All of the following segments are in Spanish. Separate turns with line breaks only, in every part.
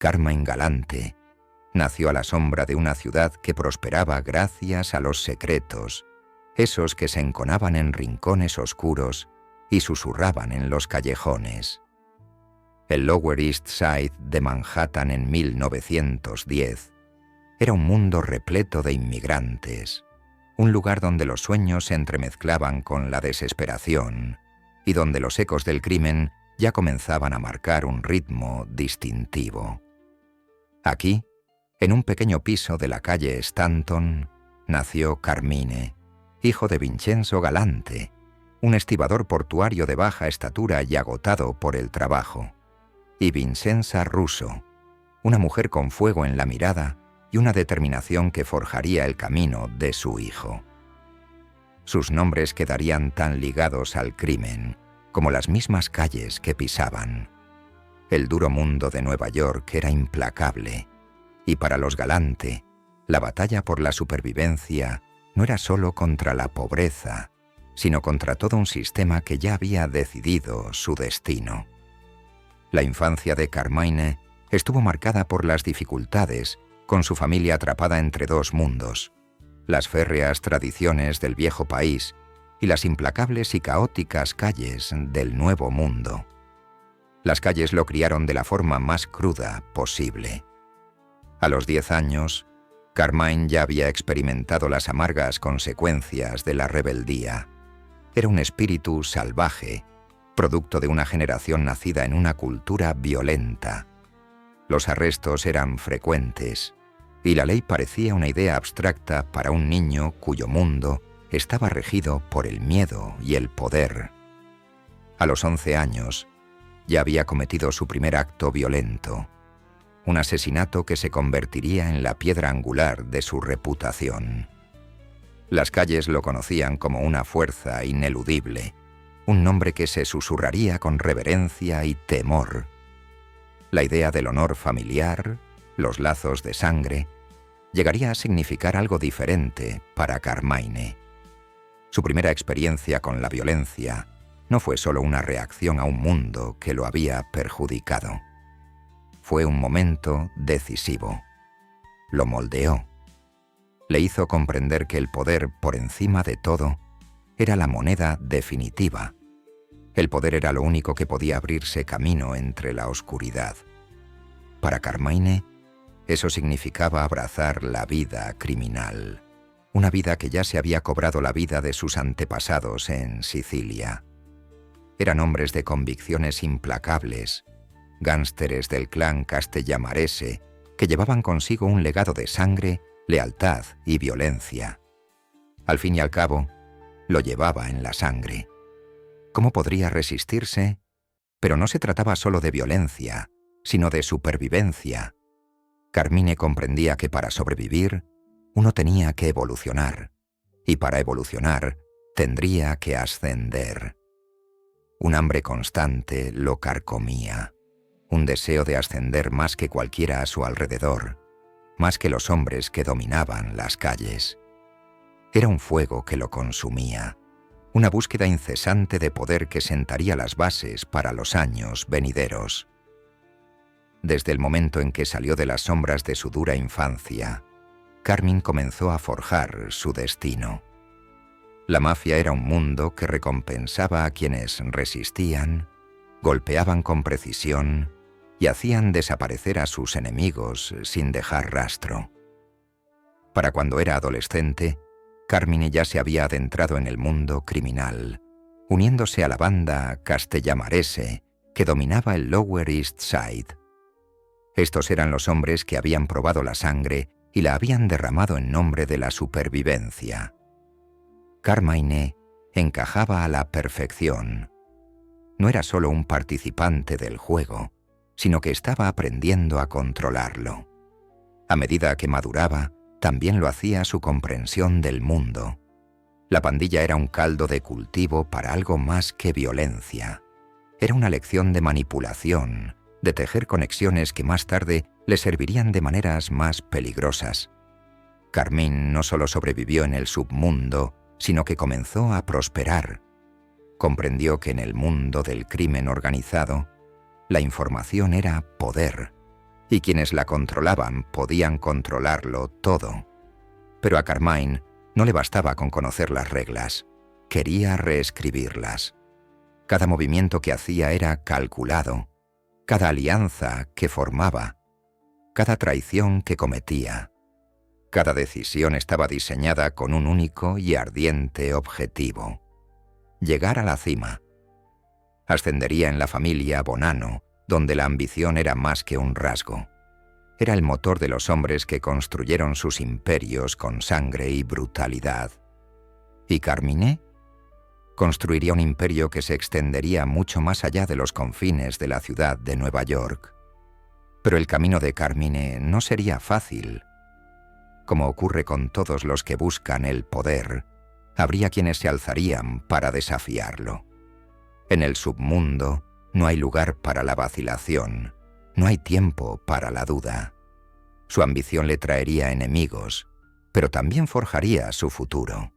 Carmine Galante, nació a la sombra de una ciudad que prosperaba gracias a los secretos, esos que se enconaban en rincones oscuros y susurraban en los callejones. El Lower East Side de Manhattan en 1910 era un mundo repleto de inmigrantes, un lugar donde los sueños se entremezclaban con la desesperación y donde los ecos del crimen ya comenzaban a marcar un ritmo distintivo. Aquí, en un pequeño piso de la calle Stanton, nació Carmine, hijo de Vincenzo Galante, un estibador portuario de baja estatura y agotado por el trabajo, y Vincenza Russo, una mujer con fuego en la mirada y una determinación que forjaría el camino de su hijo. Sus nombres quedarían tan ligados al crimen como las mismas calles que pisaban. El duro mundo de Nueva York era implacable, y para los Galante, la batalla por la supervivencia no era solo contra la pobreza, sino contra todo un sistema que ya había decidido su destino. La infancia de Carmine estuvo marcada por las dificultades, con su familia atrapada entre dos mundos, las férreas tradiciones del viejo país y las implacables y caóticas calles del nuevo mundo. Las calles lo criaron de la forma más cruda posible. A los 10 años, Carmine ya había experimentado las amargas consecuencias de la rebeldía. Era un espíritu salvaje, producto de una generación nacida en una cultura violenta. Los arrestos eran frecuentes, y la ley parecía una idea abstracta para un niño cuyo mundo estaba regido por el miedo y el poder. A los 11 años, ya había cometido su primer acto violento, un asesinato que se convertiría en la piedra angular de su reputación. Las calles lo conocían como una fuerza ineludible, un nombre que se susurraría con reverencia y temor. La idea del honor familiar, los lazos de sangre, llegaría a significar algo diferente para Carmine. Su primera experiencia con la violencia no fue solo una reacción a un mundo que lo había perjudicado. Fue un momento decisivo. Lo moldeó. Le hizo comprender que el poder, por encima de todo, era la moneda definitiva. El poder era lo único que podía abrirse camino entre la oscuridad. Para Carmine, eso significaba abrazar la vida criminal, una vida que ya se había cobrado la vida de sus antepasados en Sicilia. Eran hombres de convicciones implacables, gánsteres del clan Castellamarese, que llevaban consigo un legado de sangre, lealtad y violencia. Al fin y al cabo, lo llevaba en la sangre. ¿Cómo podría resistirse? Pero no se trataba solo de violencia, sino de supervivencia. Carmine comprendía que para sobrevivir, uno tenía que evolucionar, y para evolucionar, tendría que ascender. Un hambre constante lo carcomía, un deseo de ascender más que cualquiera a su alrededor, más que los hombres que dominaban las calles. Era un fuego que lo consumía, una búsqueda incesante de poder que sentaría las bases para los años venideros. Desde el momento en que salió de las sombras de su dura infancia, Carmine comenzó a forjar su destino. La mafia era un mundo que recompensaba a quienes resistían, golpeaban con precisión y hacían desaparecer a sus enemigos sin dejar rastro. Para cuando era adolescente, Carmine ya se había adentrado en el mundo criminal, uniéndose a la banda Castellamarese que dominaba el Lower East Side. Estos eran los hombres que habían probado la sangre y la habían derramado en nombre de la supervivencia. Carmine encajaba a la perfección. No era solo un participante del juego, sino que estaba aprendiendo a controlarlo. A medida que maduraba, también lo hacía su comprensión del mundo. La pandilla era un caldo de cultivo para algo más que violencia. Era una lección de manipulación, de tejer conexiones que más tarde le servirían de maneras más peligrosas. Carmine no solo sobrevivió en el submundo, sino que comenzó a prosperar. Comprendió que en el mundo del crimen organizado, la información era poder, y quienes la controlaban podían controlarlo todo. Pero a Carmine no le bastaba con conocer las reglas, quería reescribirlas. Cada movimiento que hacía era calculado, cada alianza que formaba, cada traición que cometía. Cada decisión estaba diseñada con un único y ardiente objetivo: llegar a la cima. Ascendería en la familia Bonanno, donde la ambición era más que un rasgo. Era el motor de los hombres que construyeron sus imperios con sangre y brutalidad. ¿Y Carmine? Construiría un imperio que se extendería mucho más allá de los confines de la ciudad de Nueva York. Pero el camino de Carmine no sería fácil. Como ocurre con todos los que buscan el poder, habría quienes se alzarían para desafiarlo. En el submundo no hay lugar para la vacilación, no hay tiempo para la duda. Su ambición le traería enemigos, pero también forjaría su futuro.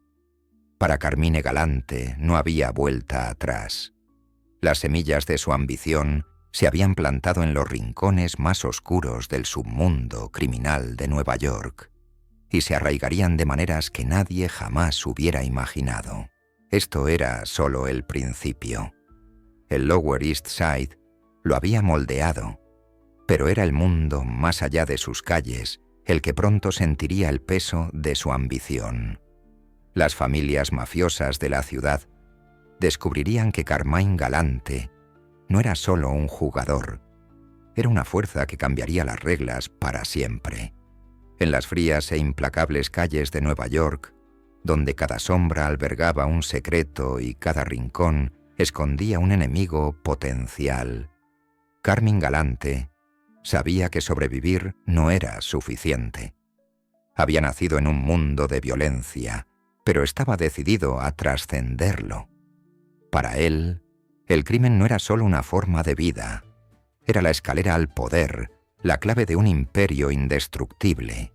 Para Carmine Galante no había vuelta atrás. Las semillas de su ambición se habían plantado en los rincones más oscuros del submundo criminal de Nueva York y se arraigarían de maneras que nadie jamás hubiera imaginado. Esto era solo el principio. El Lower East Side lo había moldeado, pero era el mundo más allá de sus calles el que pronto sentiría el peso de su ambición. Las familias mafiosas de la ciudad descubrirían que Carmine Galante no era solo un jugador, era una fuerza que cambiaría las reglas para siempre. En las frías e implacables calles de Nueva York, donde cada sombra albergaba un secreto y cada rincón escondía un enemigo potencial, Carmine Galante sabía que sobrevivir no era suficiente. Había nacido en un mundo de violencia, pero estaba decidido a trascenderlo. Para él, el crimen no era solo una forma de vida, era la escalera al poder, la clave de un imperio indestructible.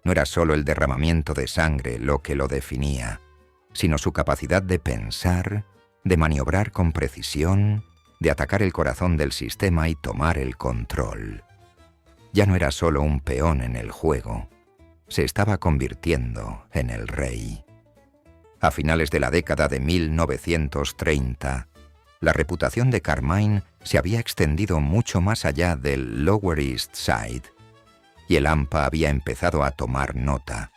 No era solo el derramamiento de sangre lo que lo definía, sino su capacidad de pensar, de maniobrar con precisión, de atacar el corazón del sistema y tomar el control. Ya no era solo un peón en el juego, se estaba convirtiendo en el rey. A finales de la década de 1930, la reputación de Carmine se había extendido mucho más allá del Lower East Side, y el AMPA había empezado a tomar nota.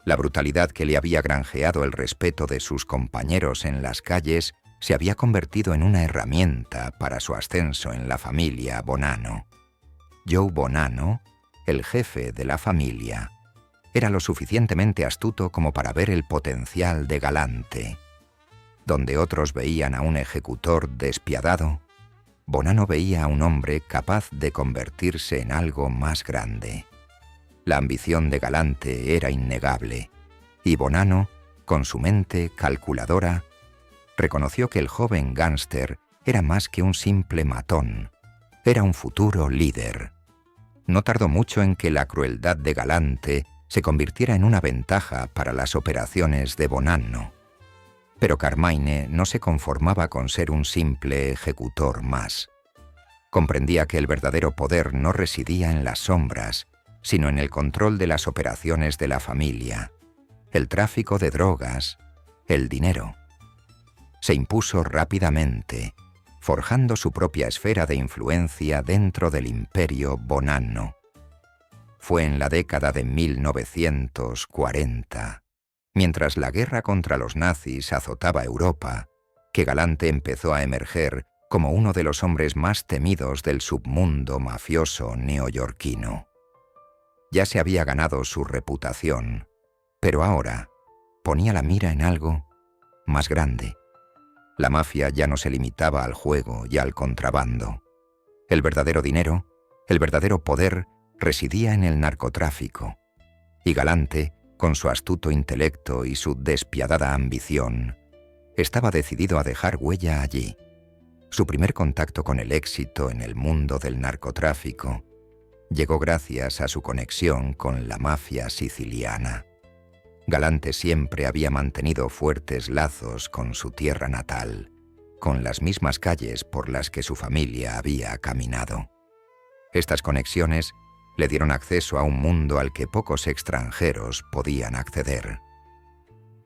La brutalidad que le había granjeado el respeto de sus compañeros en las calles se había convertido en una herramienta para su ascenso en la familia Bonanno. Joe Bonanno, el jefe de la familia, era lo suficientemente astuto como para ver el potencial de Galante. Donde otros veían a un ejecutor despiadado, Bonanno veía a un hombre capaz de convertirse en algo más grande. La ambición de Galante era innegable, y Bonanno, con su mente calculadora, reconoció que el joven gánster era más que un simple matón, era un futuro líder. No tardó mucho en que la crueldad de Galante se convirtiera en una ventaja para las operaciones de Bonanno. Pero Carmine no se conformaba con ser un simple ejecutor más. Comprendía que el verdadero poder no residía en las sombras, sino en el control de las operaciones de la familia, el tráfico de drogas, el dinero. Se impuso rápidamente, forjando su propia esfera de influencia dentro del imperio Bonanno. Fue en la década de 1940, mientras la guerra contra los nazis azotaba Europa, que Galante empezó a emerger como uno de los hombres más temidos del submundo mafioso neoyorquino. Ya se había ganado su reputación, pero ahora ponía la mira en algo más grande. La mafia ya no se limitaba al juego y al contrabando. El verdadero dinero, el verdadero poder, residía en el narcotráfico, y Galante, con su astuto intelecto y su despiadada ambición, estaba decidido a dejar huella allí. Su primer contacto con el éxito en el mundo del narcotráfico llegó gracias a su conexión con la mafia siciliana. Galante siempre había mantenido fuertes lazos con su tierra natal, con las mismas calles por las que su familia había caminado. Estas conexiones le dieron acceso a un mundo al que pocos extranjeros podían acceder.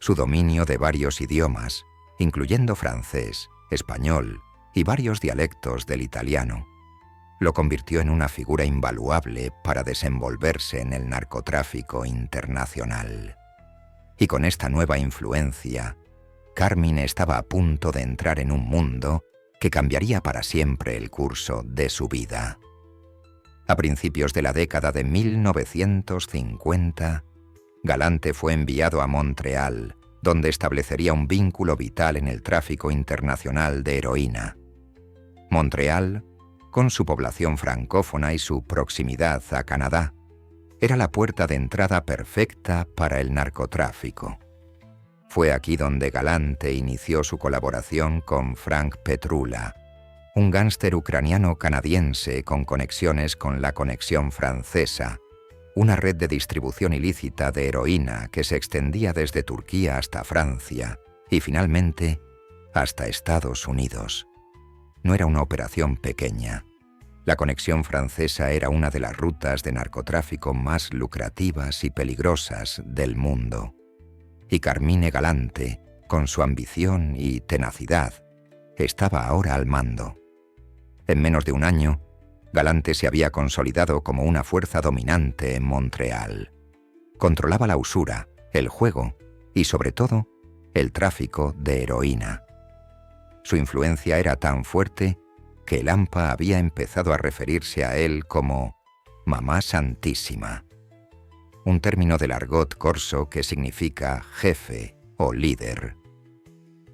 Su dominio de varios idiomas, incluyendo francés, español y varios dialectos del italiano, lo convirtió en una figura invaluable para desenvolverse en el narcotráfico internacional. Y con esta nueva influencia, Carmine estaba a punto de entrar en un mundo que cambiaría para siempre el curso de su vida. A principios de la década de 1950, Galante fue enviado a Montreal, donde establecería un vínculo vital en el tráfico internacional de heroína. Montreal, con su población francófona y su proximidad a Canadá, era la puerta de entrada perfecta para el narcotráfico. Fue aquí donde Galante inició su colaboración con Frank Petrula, un gánster ucraniano-canadiense con conexiones con la Conexión Francesa, una red de distribución ilícita de heroína que se extendía desde Turquía hasta Francia y finalmente hasta Estados Unidos. No era una operación pequeña. La Conexión Francesa era una de las rutas de narcotráfico más lucrativas y peligrosas del mundo. Y Carmine Galante, con su ambición y tenacidad, estaba ahora al mando. En menos de un año, Galante se había consolidado como una fuerza dominante en Montreal. Controlaba la usura, el juego y, sobre todo, el tráfico de heroína. Su influencia era tan fuerte que el AMPA había empezado a referirse a él como Mamá Santísima, un término del argot corso que significa jefe o líder.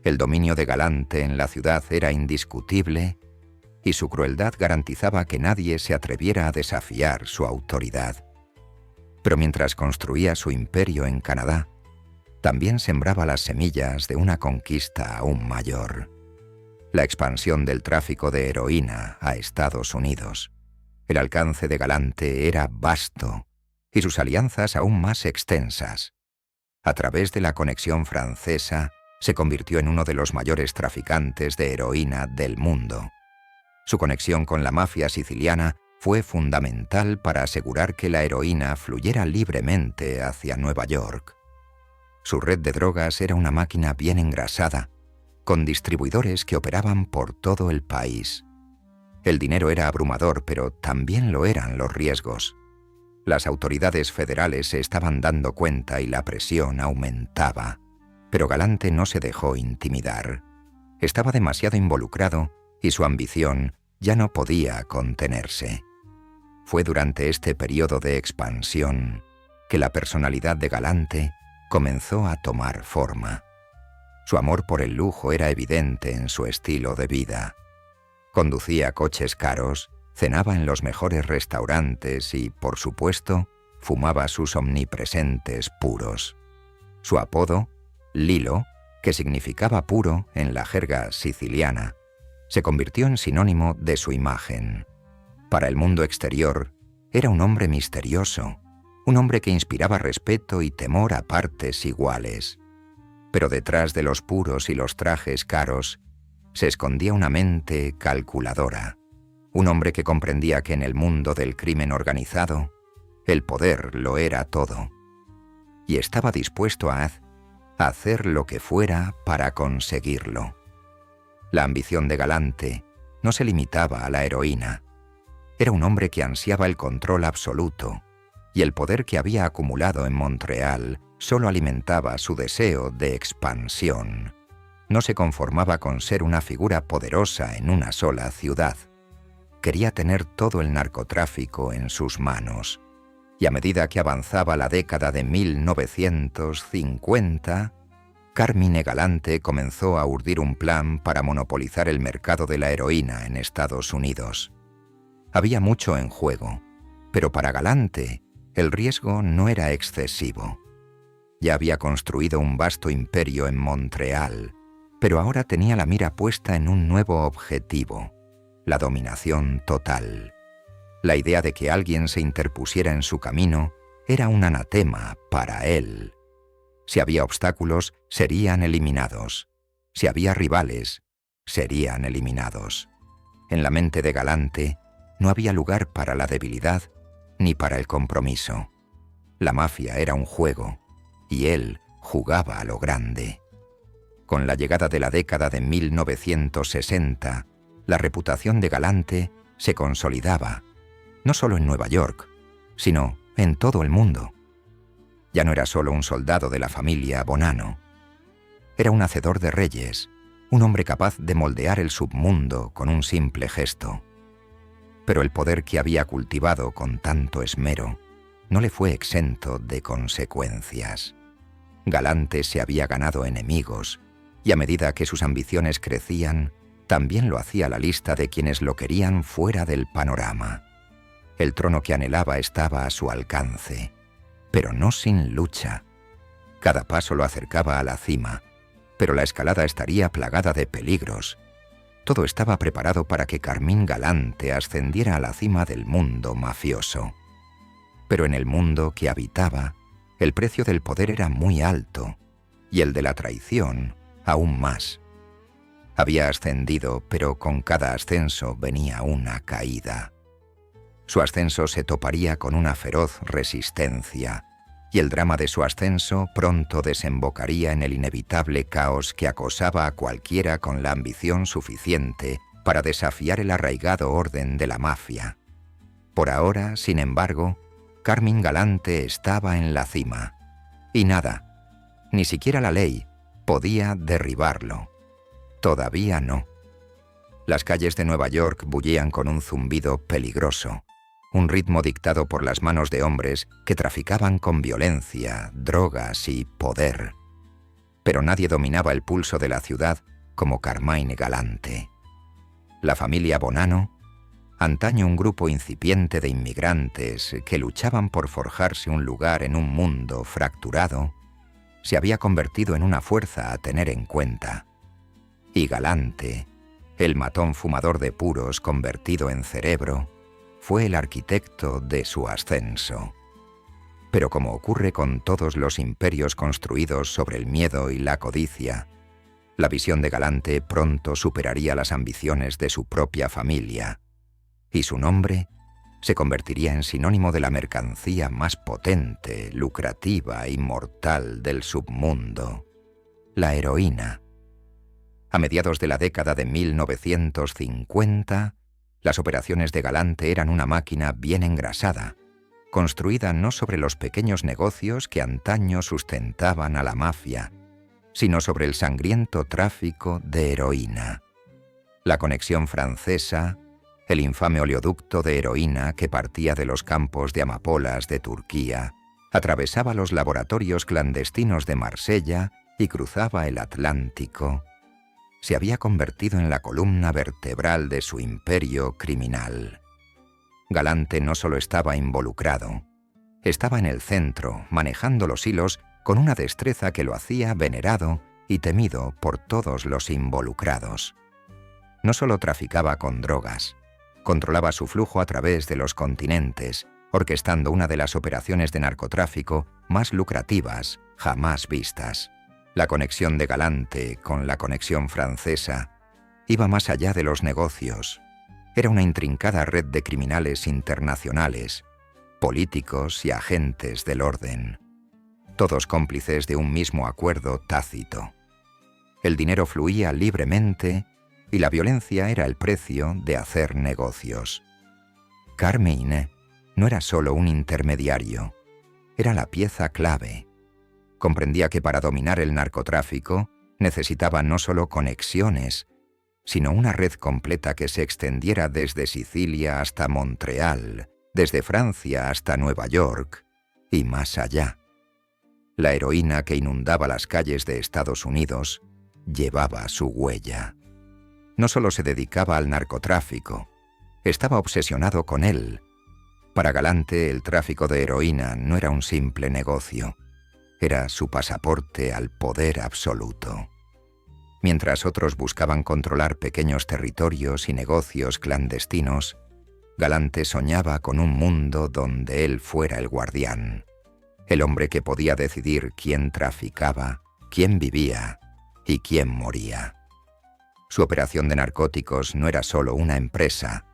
El dominio de Galante en la ciudad era indiscutible y su crueldad garantizaba que nadie se atreviera a desafiar su autoridad. Pero mientras construía su imperio en Canadá, también sembraba las semillas de una conquista aún mayor: la expansión del tráfico de heroína a Estados Unidos. El alcance de Galante era vasto y sus alianzas aún más extensas. A través de la Conexión Francesa, se convirtió en uno de los mayores traficantes de heroína del mundo. Su conexión con la mafia siciliana fue fundamental para asegurar que la heroína fluyera libremente hacia Nueva York. Su red de drogas era una máquina bien engrasada, con distribuidores que operaban por todo el país. El dinero era abrumador, pero también lo eran los riesgos. Las autoridades federales se estaban dando cuenta y la presión aumentaba. Pero Galante no se dejó intimidar. Estaba demasiado involucrado y su ambición ya no podía contenerse. Fue durante este periodo de expansión que la personalidad de Galante comenzó a tomar forma. Su amor por el lujo era evidente en su estilo de vida. Conducía coches caros, cenaba en los mejores restaurantes y, por supuesto, fumaba sus omnipresentes puros. Su apodo, Lilo, que significaba puro en la jerga siciliana, se convirtió en sinónimo de su imagen. Para el mundo exterior, era un hombre misterioso, un hombre que inspiraba respeto y temor a partes iguales. Pero detrás de los puros y los trajes caros, se escondía una mente calculadora, un hombre que comprendía que en el mundo del crimen organizado, el poder lo era todo, y estaba dispuesto a hacer lo que fuera para conseguirlo. La ambición de Galante no se limitaba a la heroína. Era un hombre que ansiaba el control absoluto, y el poder que había acumulado en Montreal solo alimentaba su deseo de expansión. No se conformaba con ser una figura poderosa en una sola ciudad. Quería tener todo el narcotráfico en sus manos. Y a medida que avanzaba la década de 1950, Carmine Galante comenzó a urdir un plan para monopolizar el mercado de la heroína en Estados Unidos. Había mucho en juego, pero para Galante el riesgo no era excesivo. Ya había construido un vasto imperio en Montreal, pero ahora tenía la mira puesta en un nuevo objetivo: la dominación total. La idea de que alguien se interpusiera en su camino era un anatema para él. Si había obstáculos, serían eliminados. Si había rivales, serían eliminados. En la mente de Galante, no había lugar para la debilidad ni para el compromiso. La mafia era un juego, y él jugaba a lo grande. Con la llegada de la década de 1960, la reputación de Galante se consolidaba, no solo en Nueva York, sino en todo el mundo. Ya no era solo un soldado de la familia Bonanno. Era un hacedor de reyes, un hombre capaz de moldear el submundo con un simple gesto. Pero el poder que había cultivado con tanto esmero no le fue exento de consecuencias. Galante se había ganado enemigos, y a medida que sus ambiciones crecían, también lo hacía la lista de quienes lo querían fuera del panorama. El trono que anhelaba estaba a su alcance, pero no sin lucha. Cada paso lo acercaba a la cima, pero la escalada estaría plagada de peligros. Todo estaba preparado para que Carmín Galante ascendiera a la cima del mundo mafioso. Pero en el mundo que habitaba, el precio del poder era muy alto, y el de la traición aún más. Había ascendido, pero con cada ascenso venía una caída. Su ascenso se toparía con una feroz resistencia, y el drama de su ascenso pronto desembocaría en el inevitable caos que acosaba a cualquiera con la ambición suficiente para desafiar el arraigado orden de la mafia. Por ahora, sin embargo, Carmín Galante estaba en la cima, y nada, ni siquiera la ley, podía derribarlo. Todavía no. Las calles de Nueva York bullían con un zumbido peligroso, un ritmo dictado por las manos de hombres que traficaban con violencia, drogas y poder. Pero nadie dominaba el pulso de la ciudad como Carmín Galante. La familia Bonanno, antaño un grupo incipiente de inmigrantes que luchaban por forjarse un lugar en un mundo fracturado, se había convertido en una fuerza a tener en cuenta. Y Galante, el matón fumador de puros convertido en cerebro, fue el arquitecto de su ascenso. Pero como ocurre con todos los imperios construidos sobre el miedo y la codicia, la visión de Galante pronto superaría las ambiciones de su propia familia, y su nombre se convertiría en sinónimo de la mercancía más potente, lucrativa y mortal del submundo, la heroína. A mediados de la década de 1950, las operaciones de Galante eran una máquina bien engrasada, construida no sobre los pequeños negocios que antaño sustentaban a la mafia, sino sobre el sangriento tráfico de heroína. La conexión francesa, el infame oleoducto de heroína que partía de los campos de amapolas de Turquía, atravesaba los laboratorios clandestinos de Marsella y cruzaba el Atlántico. Se había convertido en la columna vertebral de su imperio criminal. Galante no solo estaba involucrado, estaba en el centro, manejando los hilos con una destreza que lo hacía venerado y temido por todos los involucrados. No solo traficaba con drogas, controlaba su flujo a través de los continentes, orquestando una de las operaciones de narcotráfico más lucrativas jamás vistas. La conexión de Galante con la conexión francesa iba más allá de los negocios. Era una intrincada red de criminales internacionales, políticos y agentes del orden, todos cómplices de un mismo acuerdo tácito. El dinero fluía libremente y la violencia era el precio de hacer negocios. Carmín no era solo un intermediario, era la pieza clave. Comprendía que para dominar el narcotráfico necesitaba no solo conexiones, sino una red completa que se extendiera desde Sicilia hasta Montreal, desde Francia hasta Nueva York y más allá. La heroína que inundaba las calles de Estados Unidos llevaba su huella. No solo se dedicaba al narcotráfico, estaba obsesionado con él. Para Galante, el tráfico de heroína no era un simple negocio, era su pasaporte al poder absoluto. Mientras otros buscaban controlar pequeños territorios y negocios clandestinos, Galante soñaba con un mundo donde él fuera el guardián, el hombre que podía decidir quién traficaba, quién vivía y quién moría. Su operación de narcóticos no era solo una empresa,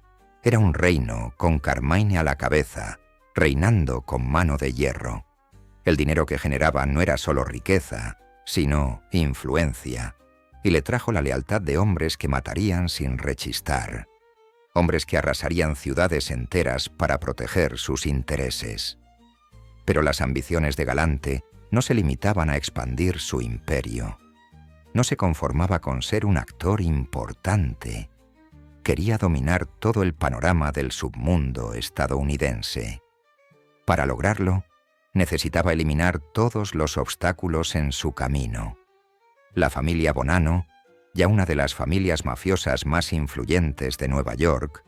era un reino con Carmine a la cabeza, reinando con mano de hierro. El dinero que generaba no era solo riqueza, sino influencia, y le trajo la lealtad de hombres que matarían sin rechistar, hombres que arrasarían ciudades enteras para proteger sus intereses. Pero las ambiciones de Galante no se limitaban a expandir su imperio. No se conformaba con ser un actor importante. Quería dominar todo el panorama del submundo estadounidense. Para lograrlo, necesitaba eliminar todos los obstáculos en su camino. La familia Bonanno, ya una de las familias mafiosas más influyentes de Nueva York,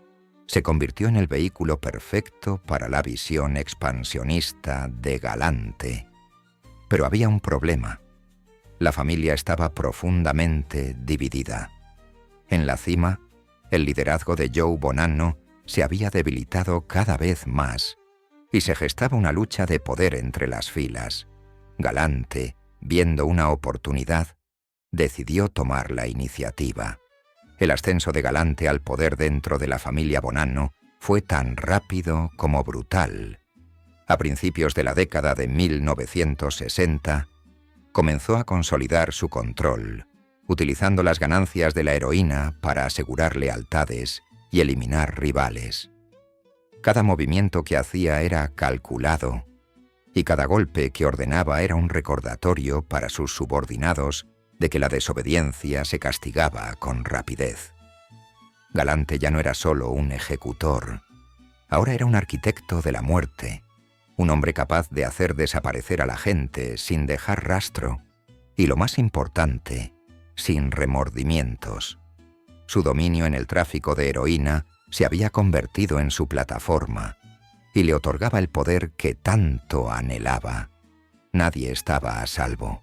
se convirtió en el vehículo perfecto para la visión expansionista de Galante. Pero había un problema. La familia estaba profundamente dividida. En la cima, el liderazgo de Joe Bonanno se había debilitado cada vez más y se gestaba una lucha de poder entre las filas. Galante, viendo una oportunidad, decidió tomar la iniciativa. El ascenso de Galante al poder dentro de la familia Bonanno fue tan rápido como brutal. A principios de la década de 1960, comenzó a consolidar su control, utilizando las ganancias de la heroína para asegurar lealtades y eliminar rivales. Cada movimiento que hacía era calculado, y cada golpe que ordenaba era un recordatorio para sus subordinados de que la desobediencia se castigaba con rapidez. Galante ya no era solo un ejecutor, ahora era un arquitecto de la muerte, un hombre capaz de hacer desaparecer a la gente sin dejar rastro, y lo más importante, sin remordimientos. Su dominio en el tráfico de heroína se había convertido en su plataforma, y le otorgaba el poder que tanto anhelaba. Nadie estaba a salvo.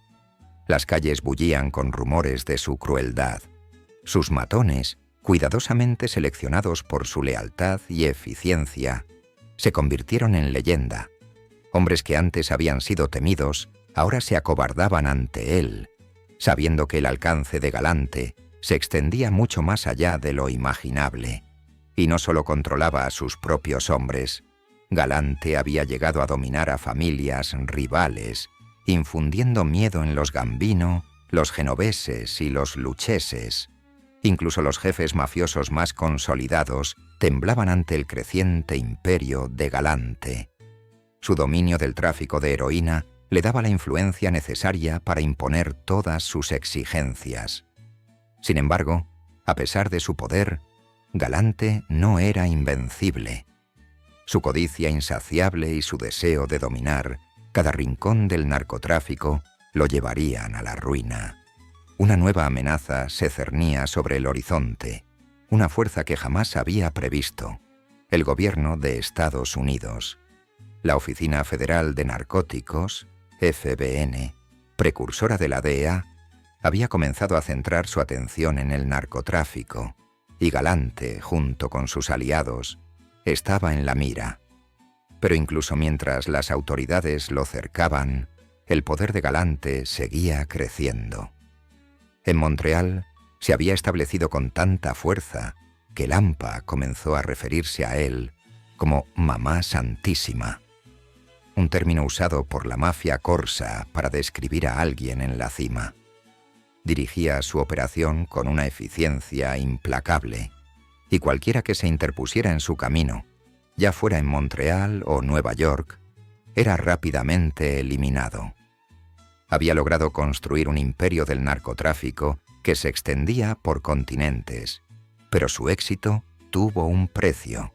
Las calles bullían con rumores de su crueldad. Sus matones, cuidadosamente seleccionados por su lealtad y eficiencia, se convirtieron en leyenda. Hombres que antes habían sido temidos, ahora se acobardaban ante él, sabiendo que el alcance de Galante se extendía mucho más allá de lo imaginable, y no solo controlaba a sus propios hombres. Galante había llegado a dominar a familias rivales, infundiendo miedo en los Gambino, los genoveses y los lucheses. Incluso los jefes mafiosos más consolidados temblaban ante el creciente imperio de Galante. Su dominio del tráfico de heroína le daba la influencia necesaria para imponer todas sus exigencias. Sin embargo, a pesar de su poder, Galante no era invencible. Su codicia insaciable y su deseo de dominar cada rincón del narcotráfico lo llevarían a la ruina. Una nueva amenaza se cernía sobre el horizonte, una fuerza que jamás había previsto: el gobierno de Estados Unidos. La Oficina Federal de Narcóticos, FBN, precursora de la DEA, había comenzado a centrar su atención en el narcotráfico, y Galante, junto con sus aliados, estaba en la mira. Pero incluso mientras las autoridades lo cercaban, el poder de Galante seguía creciendo. En Montreal se había establecido con tanta fuerza que Lampa comenzó a referirse a él como Mamá Santísima, un término usado por la mafia corsa para describir a alguien en la cima. Dirigía su operación con una eficiencia implacable, y cualquiera que se interpusiera en su camino, ya fuera en Montreal o Nueva York, era rápidamente eliminado. Había logrado construir un imperio del narcotráfico que se extendía por continentes, pero su éxito tuvo un precio.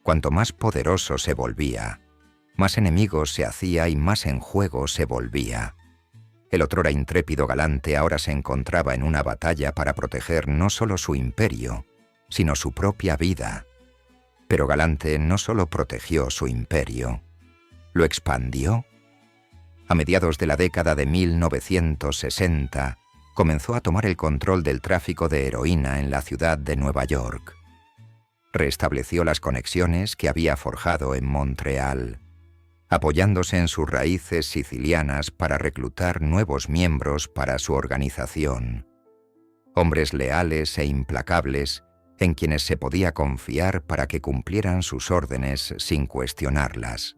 Cuanto más poderoso se volvía, más enemigos se hacía y más en juego se volvía. El otrora intrépido Galante ahora se encontraba en una batalla para proteger no solo su imperio, sino su propia vida. Pero Galante no solo protegió su imperio, lo expandió. A mediados de la década de 1960, comenzó a tomar el control del tráfico de heroína en la ciudad de Nueva York. Restableció las conexiones que había forjado en Montreal, apoyándose en sus raíces sicilianas para reclutar nuevos miembros para su organización. Hombres leales e implacables en quienes se podía confiar para que cumplieran sus órdenes sin cuestionarlas,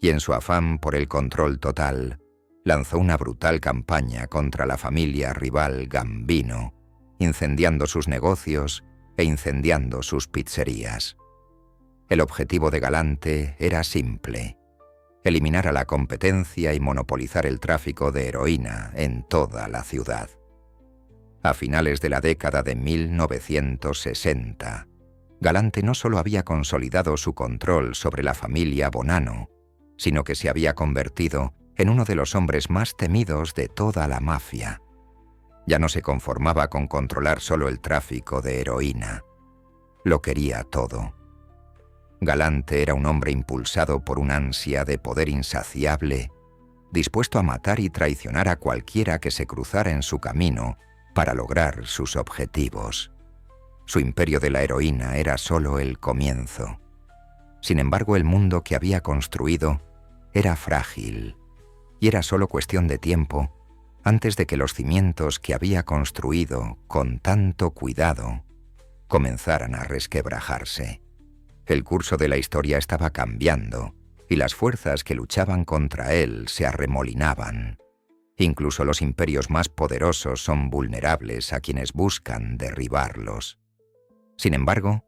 y en su afán por el control total, lanzó una brutal campaña contra la familia rival Gambino, incendiando sus negocios e incendiando sus pizzerías. El objetivo de Galante era simple: eliminar a la competencia y monopolizar el tráfico de heroína en toda la ciudad. A finales de la década de 1960, Galante no solo había consolidado su control sobre la familia Bonanno, sino que se había convertido en uno de los hombres más temidos de toda la mafia. Ya no se conformaba con controlar solo el tráfico de heroína. Lo quería todo. Galante era un hombre impulsado por un ansia de poder insaciable, dispuesto a matar y traicionar a cualquiera que se cruzara en su camino para lograr sus objetivos. Su imperio de la heroína era solo el comienzo. Sin embargo, el mundo que había construido era frágil, y era solo cuestión de tiempo antes de que los cimientos que había construido con tanto cuidado comenzaran a resquebrajarse. El curso de la historia estaba cambiando, y las fuerzas que luchaban contra él se arremolinaban. Incluso los imperios más poderosos son vulnerables a quienes buscan derribarlos. Sin embargo,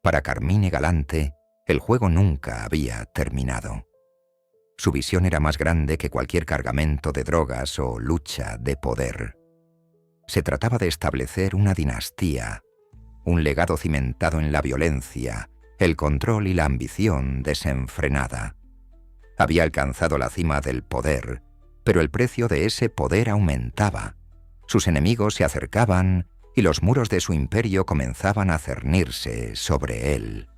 para Carmine Galante, el juego nunca había terminado. Su visión era más grande que cualquier cargamento de drogas o lucha de poder. Se trataba de establecer una dinastía, un legado cimentado en la violencia, el control y la ambición desenfrenada. Había alcanzado la cima del poder, pero el precio de ese poder aumentaba. Sus enemigos se acercaban y los muros de su imperio comenzaban a cernirse sobre él.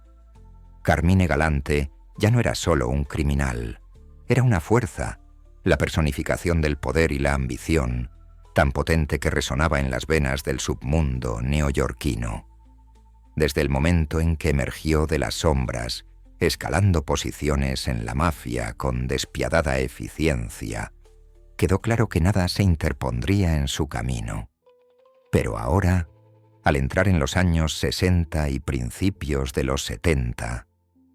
Carmine Galante ya no era solo un criminal, era una fuerza, la personificación del poder y la ambición, tan potente que resonaba en las venas del submundo neoyorquino. Desde el momento en que emergió de las sombras, escalando posiciones en la mafia con despiadada eficiencia, quedó claro que nada se interpondría en su camino. Pero ahora, al entrar en los años 60 y principios de los 70,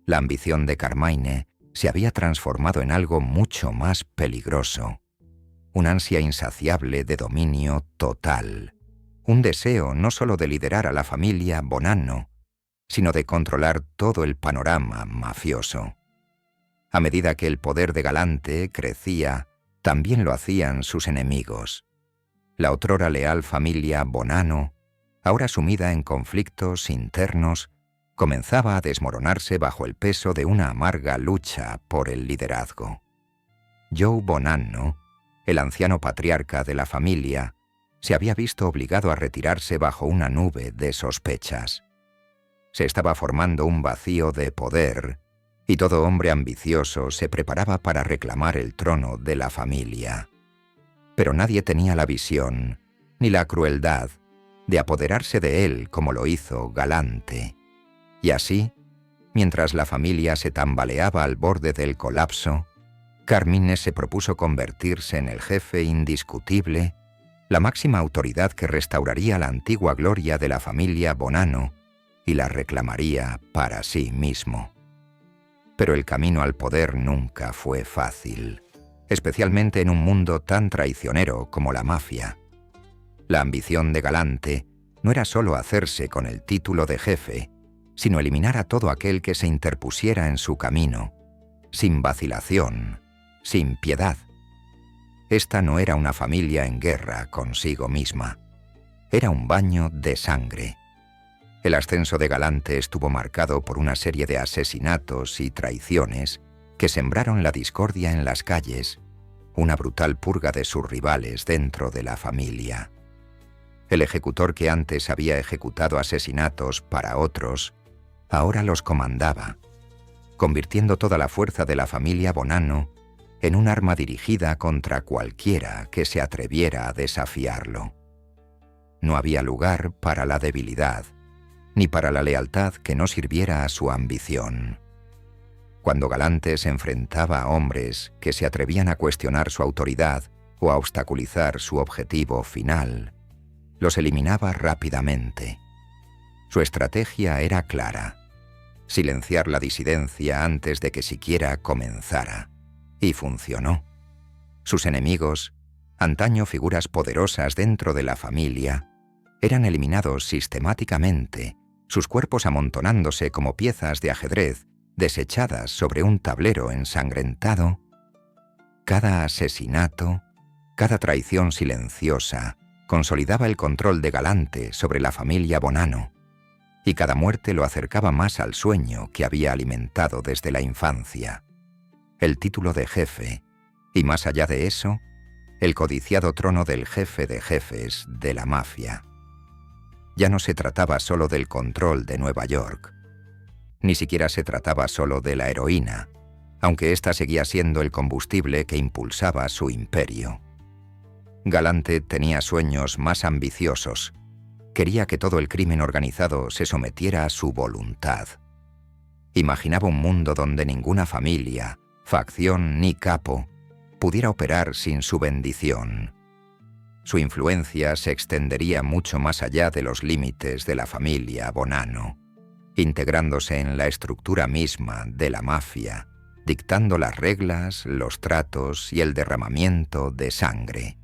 la ambición de Carmine se había transformado en algo mucho más peligroso. Un ansia insaciable de dominio total. Un deseo no solo de liderar a la familia Bonanno, sino de controlar todo el panorama mafioso. A medida que el poder de Galante crecía, también lo hacían sus enemigos. La otrora leal familia Bonanno, ahora sumida en conflictos internos, comenzaba a desmoronarse bajo el peso de una amarga lucha por el liderazgo. Joe Bonanno, el anciano patriarca de la familia, se había visto obligado a retirarse bajo una nube de sospechas. Se estaba formando un vacío de poder, y todo hombre ambicioso se preparaba para reclamar el trono de la familia. Pero nadie tenía la visión, ni la crueldad, de apoderarse de él como lo hizo Galante. Y así, mientras la familia se tambaleaba al borde del colapso, Carmine se propuso convertirse en el jefe indiscutible, la máxima autoridad que restauraría la antigua gloria de la familia Bonanno y la reclamaría para sí mismo. Pero el camino al poder nunca fue fácil, especialmente en un mundo tan traicionero como la mafia. La ambición de Galante no era solo hacerse con el título de jefe, sino eliminar a todo aquel que se interpusiera en su camino, sin vacilación, sin piedad. Esta no era una familia en guerra consigo misma. Era un baño de sangre. El ascenso de Galante estuvo marcado por una serie de asesinatos y traiciones que sembraron la discordia en las calles, una brutal purga de sus rivales dentro de la familia. El ejecutor que antes había ejecutado asesinatos para otros, ahora los comandaba, convirtiendo toda la fuerza de la familia Bonanno en un arma dirigida contra cualquiera que se atreviera a desafiarlo. No había lugar para la debilidad, ni para la lealtad que no sirviera a su ambición. Cuando Galante se enfrentaba a hombres que se atrevían a cuestionar su autoridad o a obstaculizar su objetivo final, los eliminaba rápidamente. Su estrategia era clara: silenciar la disidencia antes de que siquiera comenzara. Y funcionó. Sus enemigos, antaño figuras poderosas dentro de la familia, eran eliminados sistemáticamente, sus cuerpos amontonándose como piezas de ajedrez desechadas sobre un tablero ensangrentado. Cada asesinato, cada traición silenciosa, consolidaba el control de Galante sobre la familia Bonanno, y cada muerte lo acercaba más al sueño que había alimentado desde la infancia: el título de jefe, y más allá de eso, el codiciado trono del jefe de jefes de la mafia. Ya no se trataba solo del control de Nueva York. Ni siquiera se trataba solo de la heroína, aunque ésta seguía siendo el combustible que impulsaba su imperio. Galante tenía sueños más ambiciosos. Quería que todo el crimen organizado se sometiera a su voluntad. Imaginaba un mundo donde ninguna familia, facción ni capo pudiera operar sin su bendición. Su influencia se extendería mucho más allá de los límites de la familia Bonanno, integrándose en la estructura misma de la mafia, dictando las reglas, los tratos y el derramamiento de sangre.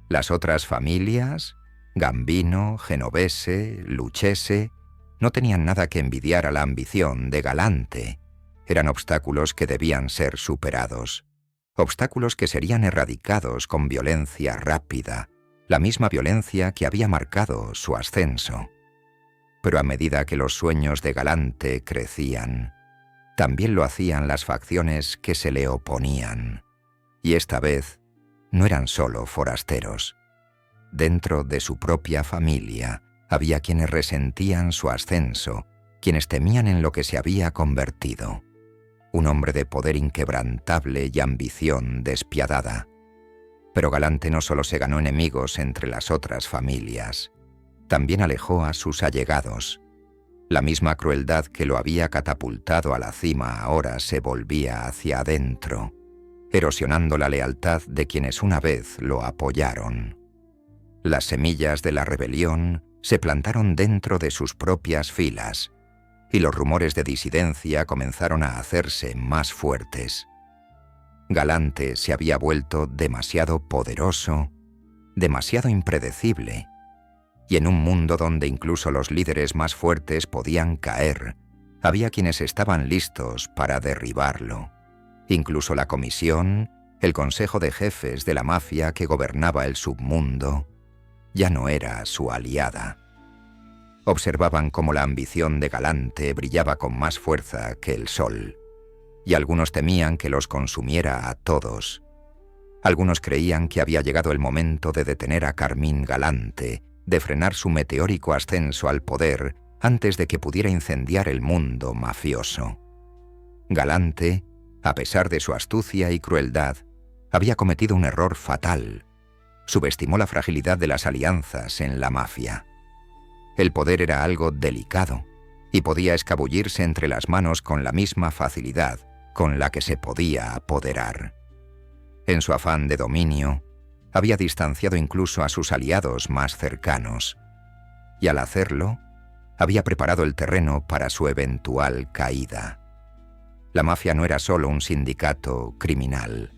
Las otras familias, Gambino, Genovese, Lucchese, no tenían nada que envidiar a la ambición de Galante. Eran obstáculos que debían ser superados. Obstáculos que serían erradicados con violencia rápida, la misma violencia que había marcado su ascenso. Pero a medida que los sueños de Galante crecían, también lo hacían las facciones que se le oponían. Y esta vez no eran solo forasteros. Dentro de su propia familia había quienes resentían su ascenso, quienes temían en lo que se había convertido: un hombre de poder inquebrantable y ambición despiadada. Pero Galante no solo se ganó enemigos entre las otras familias, también alejó a sus allegados. La misma crueldad que lo había catapultado a la cima ahora se volvía hacia adentro, erosionando la lealtad de quienes una vez lo apoyaron. Las semillas de la rebelión se plantaron dentro de sus propias filas, y los rumores de disidencia comenzaron a hacerse más fuertes. Galante se había vuelto demasiado poderoso, demasiado impredecible, y en un mundo donde incluso los líderes más fuertes podían caer, había quienes estaban listos para derribarlo. Incluso la comisión, el consejo de jefes de la mafia que gobernaba el submundo, ya no era su aliada. Observaban cómo la ambición de Galante brillaba con más fuerza que el sol, y algunos temían que los consumiera a todos. Algunos creían que había llegado el momento de detener a Carmín Galante, de frenar su meteórico ascenso al poder antes de que pudiera incendiar el mundo mafioso. Galante, a pesar de su astucia y crueldad, había cometido un error fatal: subestimó la fragilidad de las alianzas en la mafia. El poder era algo delicado y podía escabullirse entre las manos con la misma facilidad con la que se podía apoderar. En su afán de dominio, había distanciado incluso a sus aliados más cercanos, y al hacerlo, había preparado el terreno para su eventual caída. La mafia no era solo un sindicato criminal,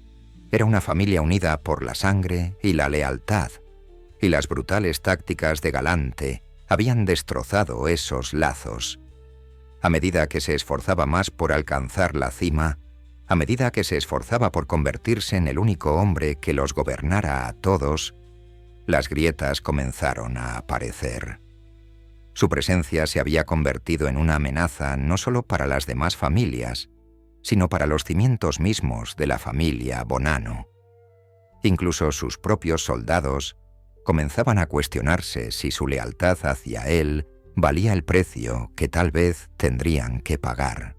era una familia unida por la sangre y la lealtad, y las brutales tácticas de Galante habían destrozado esos lazos. A medida que se esforzaba más por alcanzar la cima, a medida que se esforzaba por convertirse en el único hombre que los gobernara a todos, las grietas comenzaron a aparecer. Su presencia se había convertido en una amenaza no solo para las demás familias, sino para los cimientos mismos de la familia Bonanno. Incluso sus propios soldados comenzaban a cuestionarse si su lealtad hacia él valía el precio que tal vez tendrían que pagar.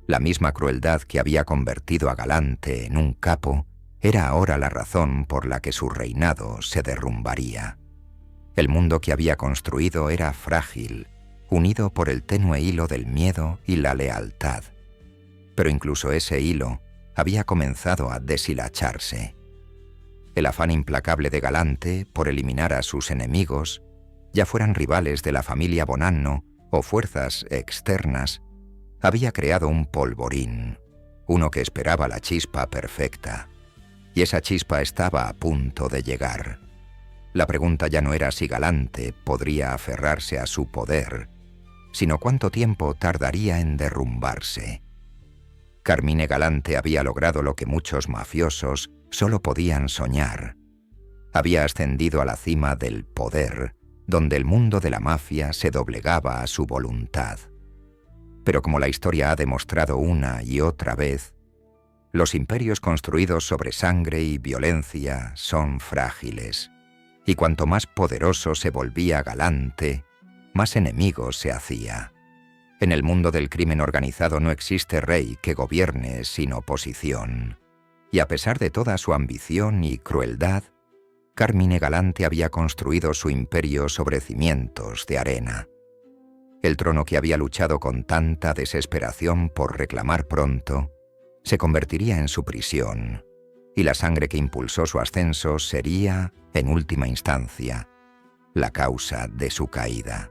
La misma crueldad que había convertido a Galante en un capo era ahora la razón por la que su reinado se derrumbaría. El mundo que había construido era frágil, unido por el tenue hilo del miedo y la lealtad. Pero incluso ese hilo había comenzado a deshilacharse. El afán implacable de Galante por eliminar a sus enemigos ya fueran rivales de la familia Bonanno o fuerzas externas, había creado un polvorín, uno que esperaba la chispa perfecta. Y esa chispa estaba a punto de llegar. La pregunta ya no era si Galante podría aferrarse a su poder, sino cuánto tiempo tardaría en derrumbarse. Carmine Galante había logrado lo que muchos mafiosos solo podían soñar. Había ascendido a la cima del poder, donde el mundo de la mafia se doblegaba a su voluntad. Pero como la historia ha demostrado una y otra vez, los imperios construidos sobre sangre y violencia son frágiles, y cuanto más poderoso se volvía Galante, más enemigos se hacía. En el mundo del crimen organizado no existe rey que gobierne sin oposición, y a pesar de toda su ambición y crueldad, Carmine Galante había construido su imperio sobre cimientos de arena. El trono que había luchado con tanta desesperación por reclamar pronto, se convertiría en su prisión, y la sangre que impulsó su ascenso sería, en última instancia, la causa de su caída.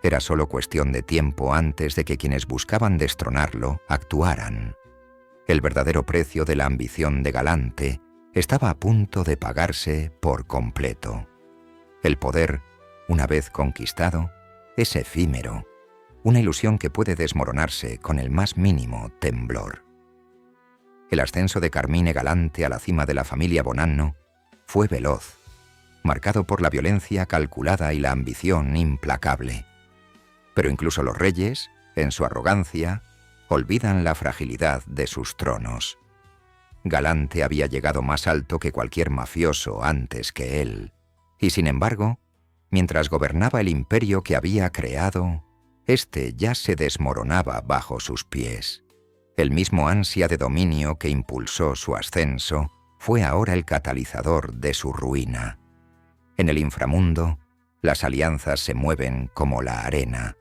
Era solo cuestión de tiempo antes de que quienes buscaban destronarlo actuaran. El verdadero precio de la ambición de Galante estaba a punto de pagarse por completo. El poder, una vez conquistado, es efímero, una ilusión que puede desmoronarse con el más mínimo temblor. El ascenso de Carmine Galante a la cima de la familia Bonanno fue veloz, marcado por la violencia calculada y la ambición implacable. Pero incluso los reyes, en su arrogancia, olvidan la fragilidad de sus tronos. Galante había llegado más alto que cualquier mafioso antes que él, y sin embargo, mientras gobernaba el imperio que había creado, este ya se desmoronaba bajo sus pies. El mismo ansia de dominio que impulsó su ascenso fue ahora el catalizador de su ruina. En el inframundo, las alianzas se mueven como la arena,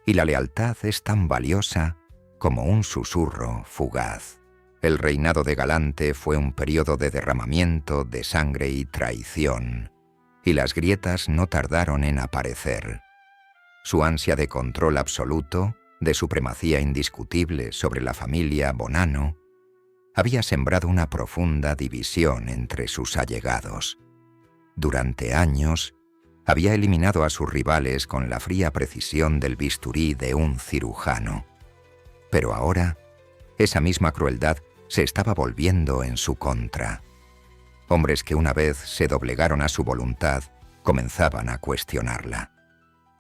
y la lealtad es tan valiosa como un susurro fugaz. El reinado de Galante fue un periodo de derramamiento de sangre y traición, y las grietas no tardaron en aparecer. Su ansia de control absoluto, de supremacía indiscutible sobre la familia Bonanno, había sembrado una profunda división entre sus allegados. Durante años, había eliminado a sus rivales con la fría precisión del bisturí de un cirujano. Pero ahora, esa misma crueldad se estaba volviendo en su contra. Hombres que una vez se doblegaron a su voluntad, comenzaban a cuestionarla.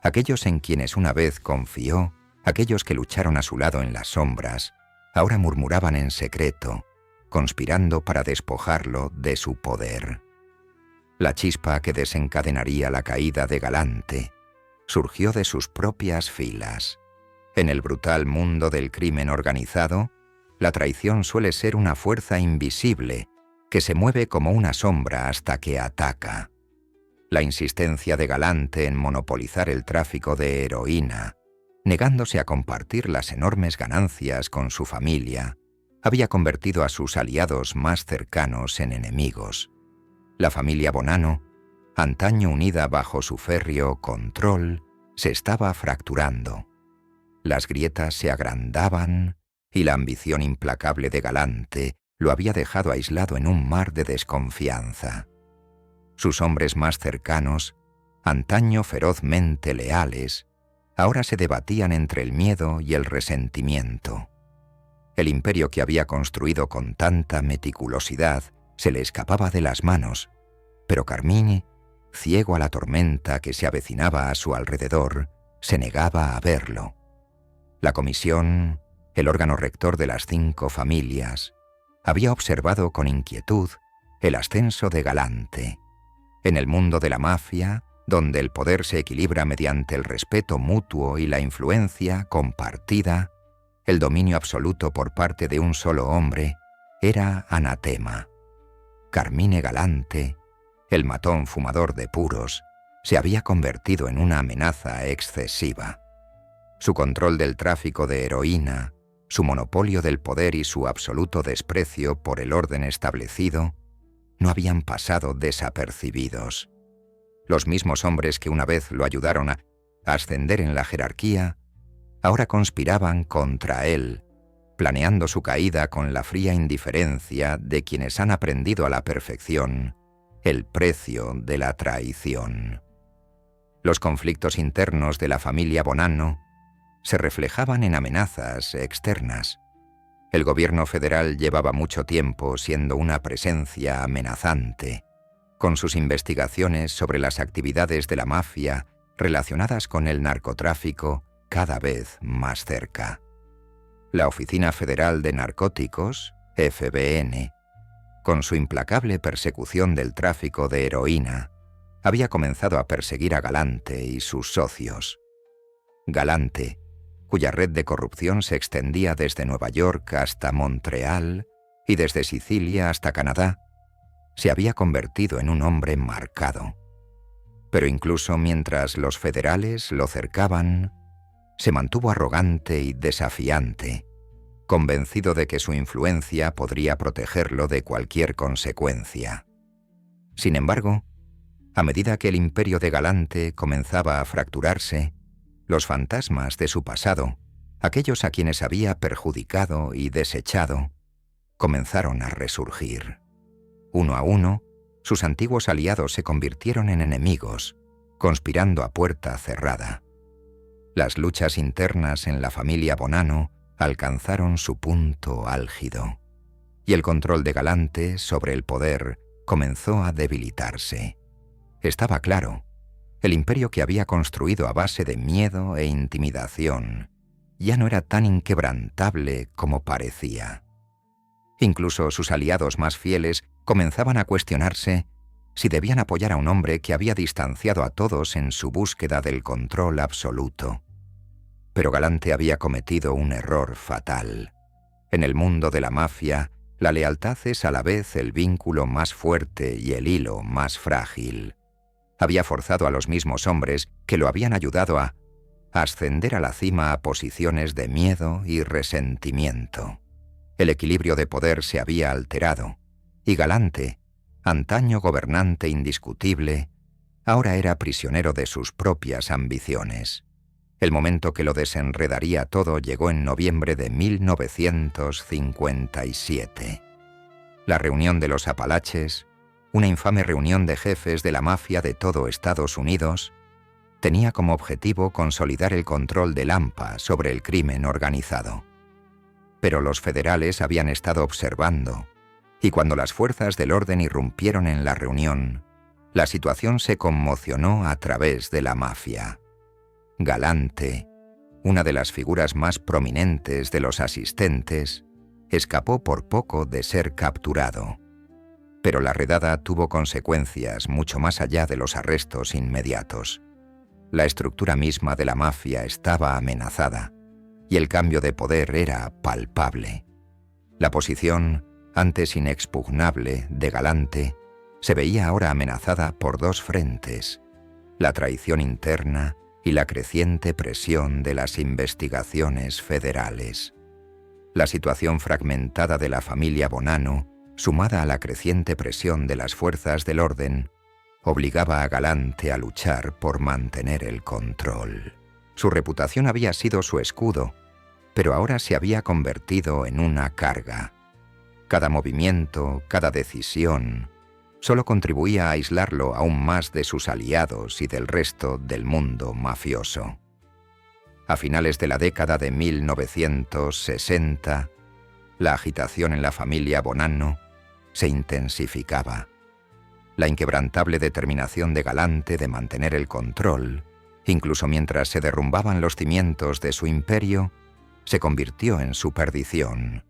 Aquellos en quienes una vez confió, aquellos que lucharon a su lado en las sombras, ahora murmuraban en secreto, conspirando para despojarlo de su poder. La chispa que desencadenaría la caída de Galante surgió de sus propias filas. En el brutal mundo del crimen organizado, la traición suele ser una fuerza invisible que se mueve como una sombra hasta que ataca. La insistencia de Galante en monopolizar el tráfico de heroína, negándose a compartir las enormes ganancias con su familia, había convertido a sus aliados más cercanos en enemigos. La familia Bonanno, antaño unida bajo su férreo control, se estaba fracturando. Las grietas se agrandaban y la ambición implacable de Galante lo había dejado aislado en un mar de desconfianza. Sus hombres más cercanos, antaño ferozmente leales, ahora se debatían entre el miedo y el resentimiento. El imperio que había construido con tanta meticulosidad se le escapaba de las manos, pero Carmine, ciego a la tormenta que se avecinaba a su alrededor, se negaba a verlo. La comisión, el órgano rector de las 5 familias, había observado con inquietud el ascenso de Galante. En el mundo de la mafia, donde el poder se equilibra mediante el respeto mutuo y la influencia compartida, el dominio absoluto por parte de un solo hombre era anatema. Carmine Galante, el matón fumador de puros, se había convertido en una amenaza excesiva. Su control del tráfico de heroína, su monopolio del poder y su absoluto desprecio por el orden establecido no habían pasado desapercibidos. Los mismos hombres que una vez lo ayudaron a ascender en la jerarquía, ahora conspiraban contra él, planeando su caída con la fría indiferencia de quienes han aprendido a la perfección el precio de la traición. Los conflictos internos de la familia Bonanno se reflejaban en amenazas externas. El gobierno federal llevaba mucho tiempo siendo una presencia amenazante, con sus investigaciones sobre las actividades de la mafia relacionadas con el narcotráfico cada vez más cerca. La Oficina Federal de Narcóticos, FBN, con su implacable persecución del tráfico de heroína, había comenzado a perseguir a Galante y sus socios. Galante, cuya red de corrupción se extendía desde Nueva York hasta Montreal y desde Sicilia hasta Canadá, se había convertido en un hombre marcado. Pero incluso mientras los federales lo cercaban, se mantuvo arrogante y desafiante, convencido de que su influencia podría protegerlo de cualquier consecuencia. Sin embargo, a medida que el imperio de Galante comenzaba a fracturarse, los fantasmas de su pasado, aquellos a quienes había perjudicado y desechado, comenzaron a resurgir. Uno a uno, sus antiguos aliados se convirtieron en enemigos, conspirando a puerta cerrada. Las luchas internas en la familia Bonanno alcanzaron su punto álgido, y el control de Galante sobre el poder comenzó a debilitarse. Estaba claro, el imperio que había construido a base de miedo e intimidación ya no era tan inquebrantable como parecía. Incluso sus aliados más fieles comenzaban a cuestionarse si debían apoyar a un hombre que había distanciado a todos en su búsqueda del control absoluto. Pero Galante había cometido un error fatal. En el mundo de la mafia, la lealtad es a la vez el vínculo más fuerte y el hilo más frágil. Había forzado a los mismos hombres que lo habían ayudado a ascender a la cima a posiciones de miedo y resentimiento. El equilibrio de poder se había alterado, y Galante, antaño gobernante indiscutible, ahora era prisionero de sus propias ambiciones. El momento que lo desenredaría todo llegó en noviembre de 1957. La reunión de los Apalaches, una infame reunión de jefes de la mafia de todo Estados Unidos, tenía como objetivo consolidar el control del AMPA sobre el crimen organizado. Pero los federales habían estado observando, y cuando las fuerzas del orden irrumpieron en la reunión, la situación se conmocionó a través de la mafia. Galante, una de las figuras más prominentes de los asistentes, escapó por poco de ser capturado. Pero la redada tuvo consecuencias mucho más allá de los arrestos inmediatos. La estructura misma de la mafia estaba amenazada, y el cambio de poder era palpable. La posición, antes inexpugnable, de Galante, se veía ahora amenazada por dos frentes: la traición interna y la creciente presión de las investigaciones federales. La situación fragmentada de la familia Bonanno, sumada a la creciente presión de las fuerzas del orden, obligaba a Galante a luchar por mantener el control. Su reputación había sido su escudo, pero ahora se había convertido en una carga. Cada movimiento, cada decisión, solo contribuía a aislarlo aún más de sus aliados y del resto del mundo mafioso. A finales de la década de 1960, la agitación en la familia Bonanno se intensificaba. La inquebrantable determinación de Galante de mantener el control, incluso mientras se derrumbaban los cimientos de su imperio, se convirtió en su perdición.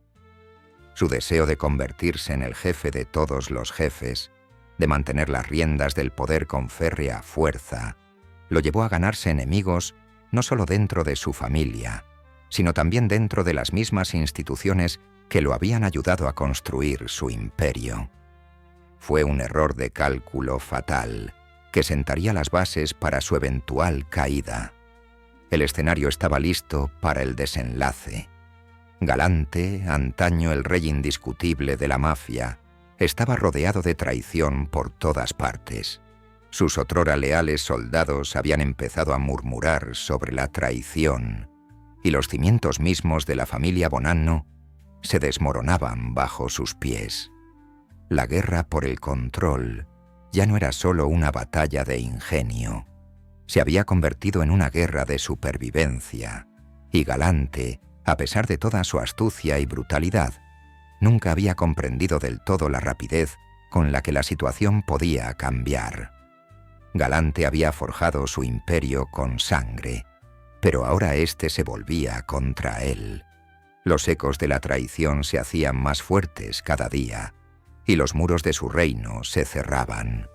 Su deseo de convertirse en el jefe de todos los jefes, de mantener las riendas del poder con férrea fuerza, lo llevó a ganarse enemigos no solo dentro de su familia, sino también dentro de las mismas instituciones que lo habían ayudado a construir su imperio. Fue un error de cálculo fatal que sentaría las bases para su eventual caída. El escenario estaba listo para el desenlace. Galante, antaño el rey indiscutible de la mafia, estaba rodeado de traición por todas partes. Sus otrora leales soldados habían empezado a murmurar sobre la traición, y los cimientos mismos de la familia Bonanno se desmoronaban bajo sus pies. La guerra por el control ya no era solo una batalla de ingenio, se había convertido en una guerra de supervivencia, y Galante, a pesar de toda su astucia y brutalidad, nunca había comprendido del todo la rapidez con la que la situación podía cambiar. Galante había forjado su imperio con sangre, pero ahora éste se volvía contra él. Los ecos de la traición se hacían más fuertes cada día, y los muros de su reino se cerraban.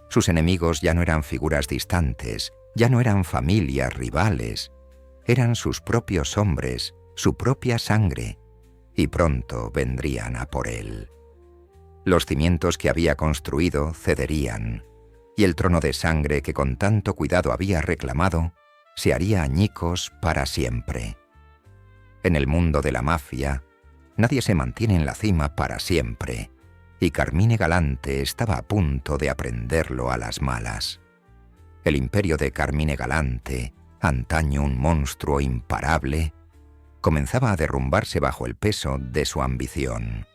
Sus enemigos ya no eran figuras distantes, ya no eran familias rivales, eran sus propios hombres, su propia sangre, y pronto vendrían a por él. Los cimientos que había construido cederían, y el trono de sangre que con tanto cuidado había reclamado se haría añicos para siempre. En el mundo de la mafia, nadie se mantiene en la cima para siempre, y Carmine Galante estaba a punto de aprenderlo a las malas. El imperio de Carmine Galante, antaño un monstruo imparable, comenzaba a derrumbarse bajo el peso de su ambición.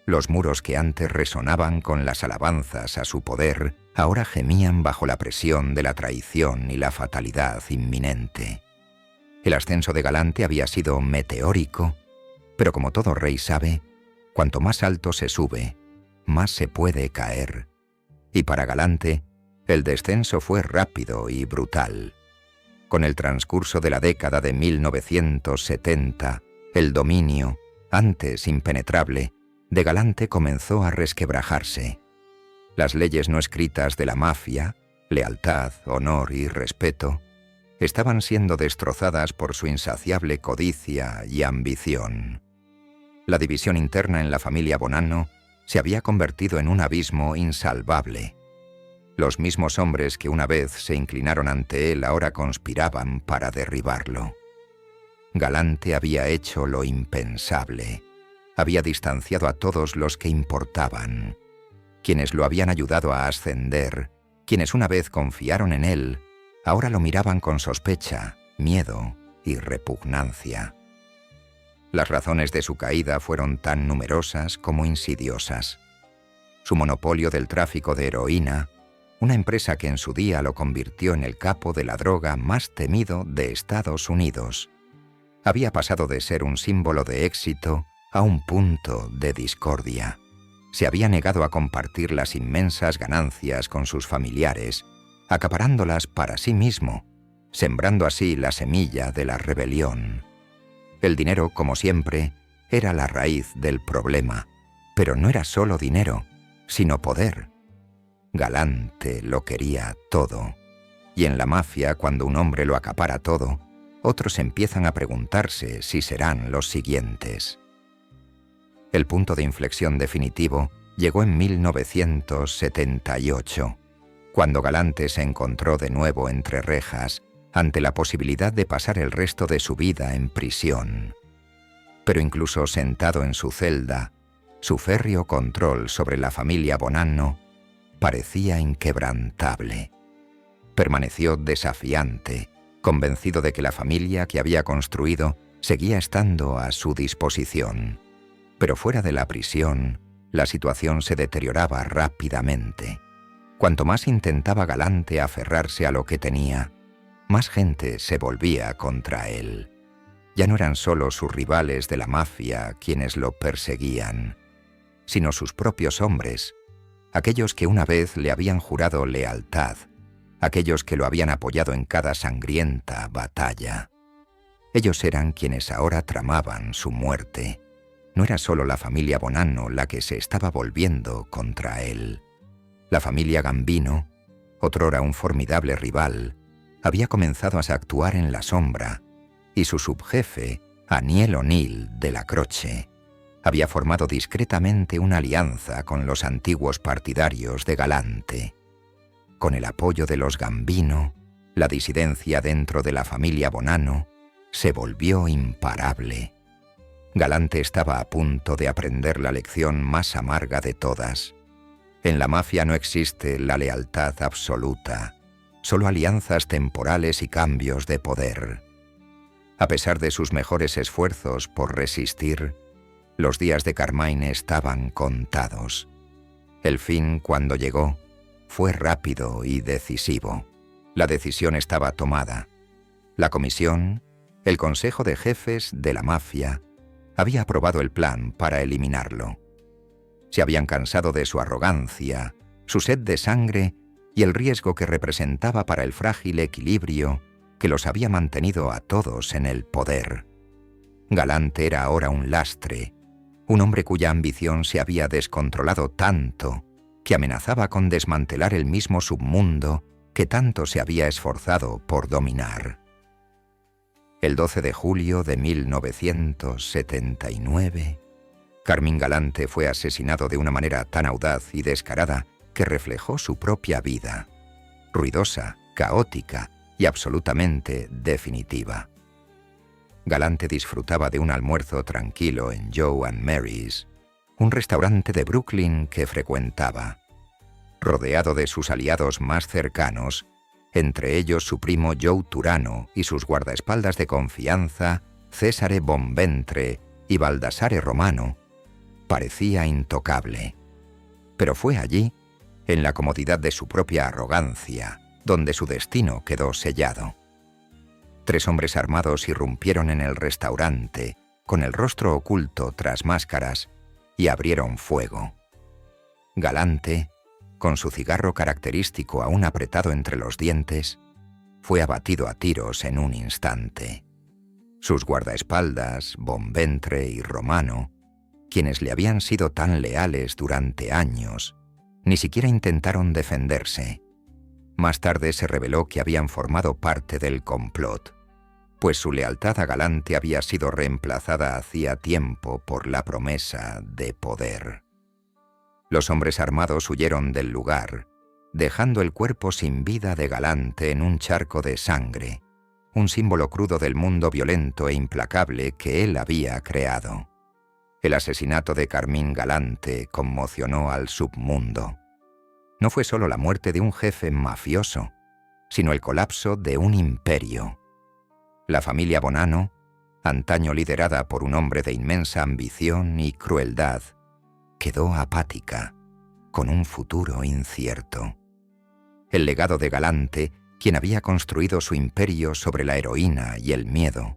Los muros que antes resonaban con las alabanzas a su poder, ahora gemían bajo la presión de la traición y la fatalidad inminente. El ascenso de Galante había sido meteórico, pero como todo rey sabe, cuanto más alto se sube, más se puede caer. Y para Galante, el descenso fue rápido y brutal. Con el transcurso de la década de 1970, el dominio, antes impenetrable, de Galante comenzó a resquebrajarse. Las leyes no escritas de la mafia, lealtad, honor y respeto, estaban siendo destrozadas por su insaciable codicia y ambición. La división interna en la familia Bonanno se había convertido en un abismo insalvable. Los mismos hombres que una vez se inclinaron ante él ahora conspiraban para derribarlo. Galante había hecho lo impensable. Había distanciado a todos los que importaban. Quienes lo habían ayudado a ascender, quienes una vez confiaron en él, ahora lo miraban con sospecha, miedo y repugnancia. Las razones de su caída fueron tan numerosas como insidiosas. Su monopolio del tráfico de heroína, una empresa que en su día lo convirtió en el capo de la droga más temido de Estados Unidos, había pasado de ser un símbolo de éxito a un punto de discordia. Se había negado a compartir las inmensas ganancias con sus familiares, acaparándolas para sí mismo, sembrando así la semilla de la rebelión. El dinero, como siempre, era la raíz del problema, pero no era solo dinero, sino poder. Galante lo quería todo, y en la mafia, cuando un hombre lo acapara todo, otros empiezan a preguntarse si serán los siguientes. El punto de inflexión definitivo llegó en 1978, cuando Galante se encontró de nuevo entre rejas, ante la posibilidad de pasar el resto de su vida en prisión. Pero incluso sentado en su celda, su férreo control sobre la familia Bonanno parecía inquebrantable. Permaneció desafiante, convencido de que la familia que había construido seguía estando a su disposición. Pero fuera de la prisión, la situación se deterioraba rápidamente. Cuanto más intentaba Galante aferrarse a lo que tenía, más gente se volvía contra él. Ya no eran solo sus rivales de la mafia quienes lo perseguían, sino sus propios hombres, aquellos que una vez le habían jurado lealtad, aquellos que lo habían apoyado en cada sangrienta batalla. Ellos eran quienes ahora tramaban su muerte. No era solo la familia Bonanno la que se estaba volviendo contra él. La familia Gambino, otrora un formidable rival, había comenzado a actuar en la sombra, y su subjefe, Aniel O'Neill de la Croce, había formado discretamente una alianza con los antiguos partidarios de Galante. Con el apoyo de los Gambino, la disidencia dentro de la familia Bonanno se volvió imparable. Galante estaba a punto de aprender la lección más amarga de todas. En la mafia no existe la lealtad absoluta, solo alianzas temporales y cambios de poder. A pesar de sus mejores esfuerzos por resistir, los días de Carmine estaban contados. El fin, cuando llegó, fue rápido y decisivo. La decisión estaba tomada. La comisión, el consejo de jefes de la mafia, había aprobado el plan para eliminarlo. Se habían cansado de su arrogancia, su sed de sangre y el riesgo que representaba para el frágil equilibrio que los había mantenido a todos en el poder. Galante era ahora un lastre, un hombre cuya ambición se había descontrolado tanto que amenazaba con desmantelar el mismo submundo que tanto se había esforzado por dominar. El 12 de julio de 1979, Carmine Galante fue asesinado de una manera tan audaz y descarada que reflejó su propia vida, ruidosa, caótica y absolutamente definitiva. Galante disfrutaba de un almuerzo tranquilo en Joe and Mary's, un restaurante de Brooklyn que frecuentaba, rodeado de sus aliados más cercanos, entre ellos su primo Joe Turano y sus guardaespaldas de confianza, Cesare Bonventre y Baldassare Romano. Parecía intocable. Pero fue allí, en la comodidad de su propia arrogancia, donde su destino quedó sellado. 3 hombres armados irrumpieron en el restaurante, con el rostro oculto tras máscaras, y abrieron fuego. Galante, con su cigarro característico aún apretado entre los dientes, fue abatido a tiros en un instante. Sus guardaespaldas, Bonventre y Romano, quienes le habían sido tan leales durante años, ni siquiera intentaron defenderse. Más tarde se reveló que habían formado parte del complot, pues su lealtad a Galante había sido reemplazada hacía tiempo por la promesa de poder. Los hombres armados huyeron del lugar, dejando el cuerpo sin vida de Galante en un charco de sangre, un símbolo crudo del mundo violento e implacable que él había creado. El asesinato de Carmine Galante conmocionó al submundo. No fue solo la muerte de un jefe mafioso, sino el colapso de un imperio. La familia Bonanno, antaño liderada por un hombre de inmensa ambición y crueldad, quedó apática, con un futuro incierto. El legado de Galante, quien había construido su imperio sobre la heroína y el miedo,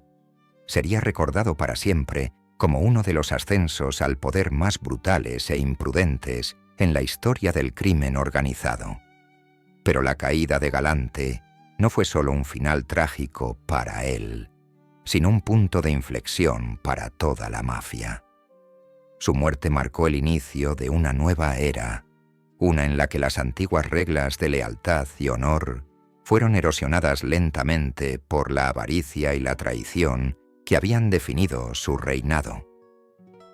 sería recordado para siempre como uno de los ascensos al poder más brutales e imprudentes en la historia del crimen organizado. Pero la caída de Galante no fue solo un final trágico para él, sino un punto de inflexión para toda la mafia. Su muerte marcó el inicio de una nueva era, una en la que las antiguas reglas de lealtad y honor fueron erosionadas lentamente por la avaricia y la traición que habían definido su reinado.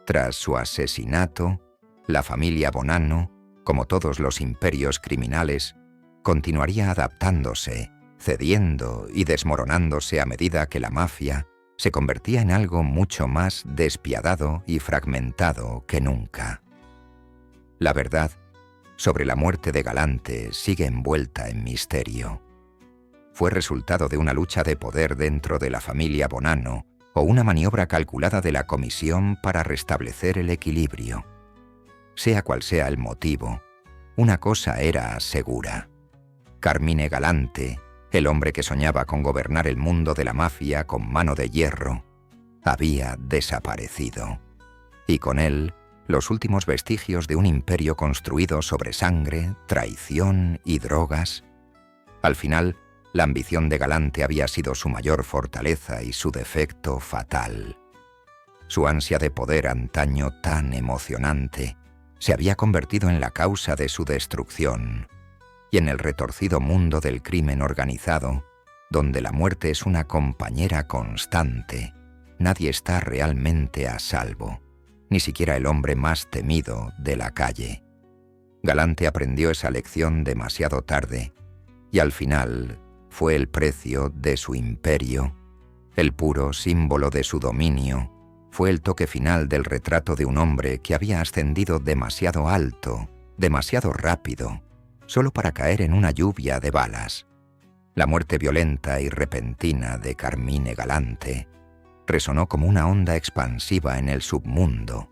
Tras su asesinato, la familia Bonanno, como todos los imperios criminales, continuaría adaptándose, cediendo y desmoronándose a medida que la mafia se convertía en algo mucho más despiadado y fragmentado que nunca. La verdad sobre la muerte de Galante sigue envuelta en misterio. ¿Fue resultado de una lucha de poder dentro de la familia Bonanno o una maniobra calculada de la comisión para restablecer el equilibrio? Sea cual sea el motivo, una cosa era segura. Carmine Galante, el hombre que soñaba con gobernar el mundo de la mafia con mano de hierro, había desaparecido. Y con él, los últimos vestigios de un imperio construido sobre sangre, traición y drogas. Al final, la ambición de Galante había sido su mayor fortaleza y su defecto fatal. Su ansia de poder antaño tan emocionante se había convertido en la causa de su destrucción, y en el retorcido mundo del crimen organizado, donde la muerte es una compañera constante, nadie está realmente a salvo, ni siquiera el hombre más temido de la calle. Galante aprendió esa lección demasiado tarde, y al final fue el precio de su imperio, el puro símbolo de su dominio, fue el toque final del retrato de un hombre que había ascendido demasiado alto, demasiado rápido, solo para caer en una lluvia de balas. La muerte violenta y repentina de Carmine Galante resonó como una onda expansiva en el submundo.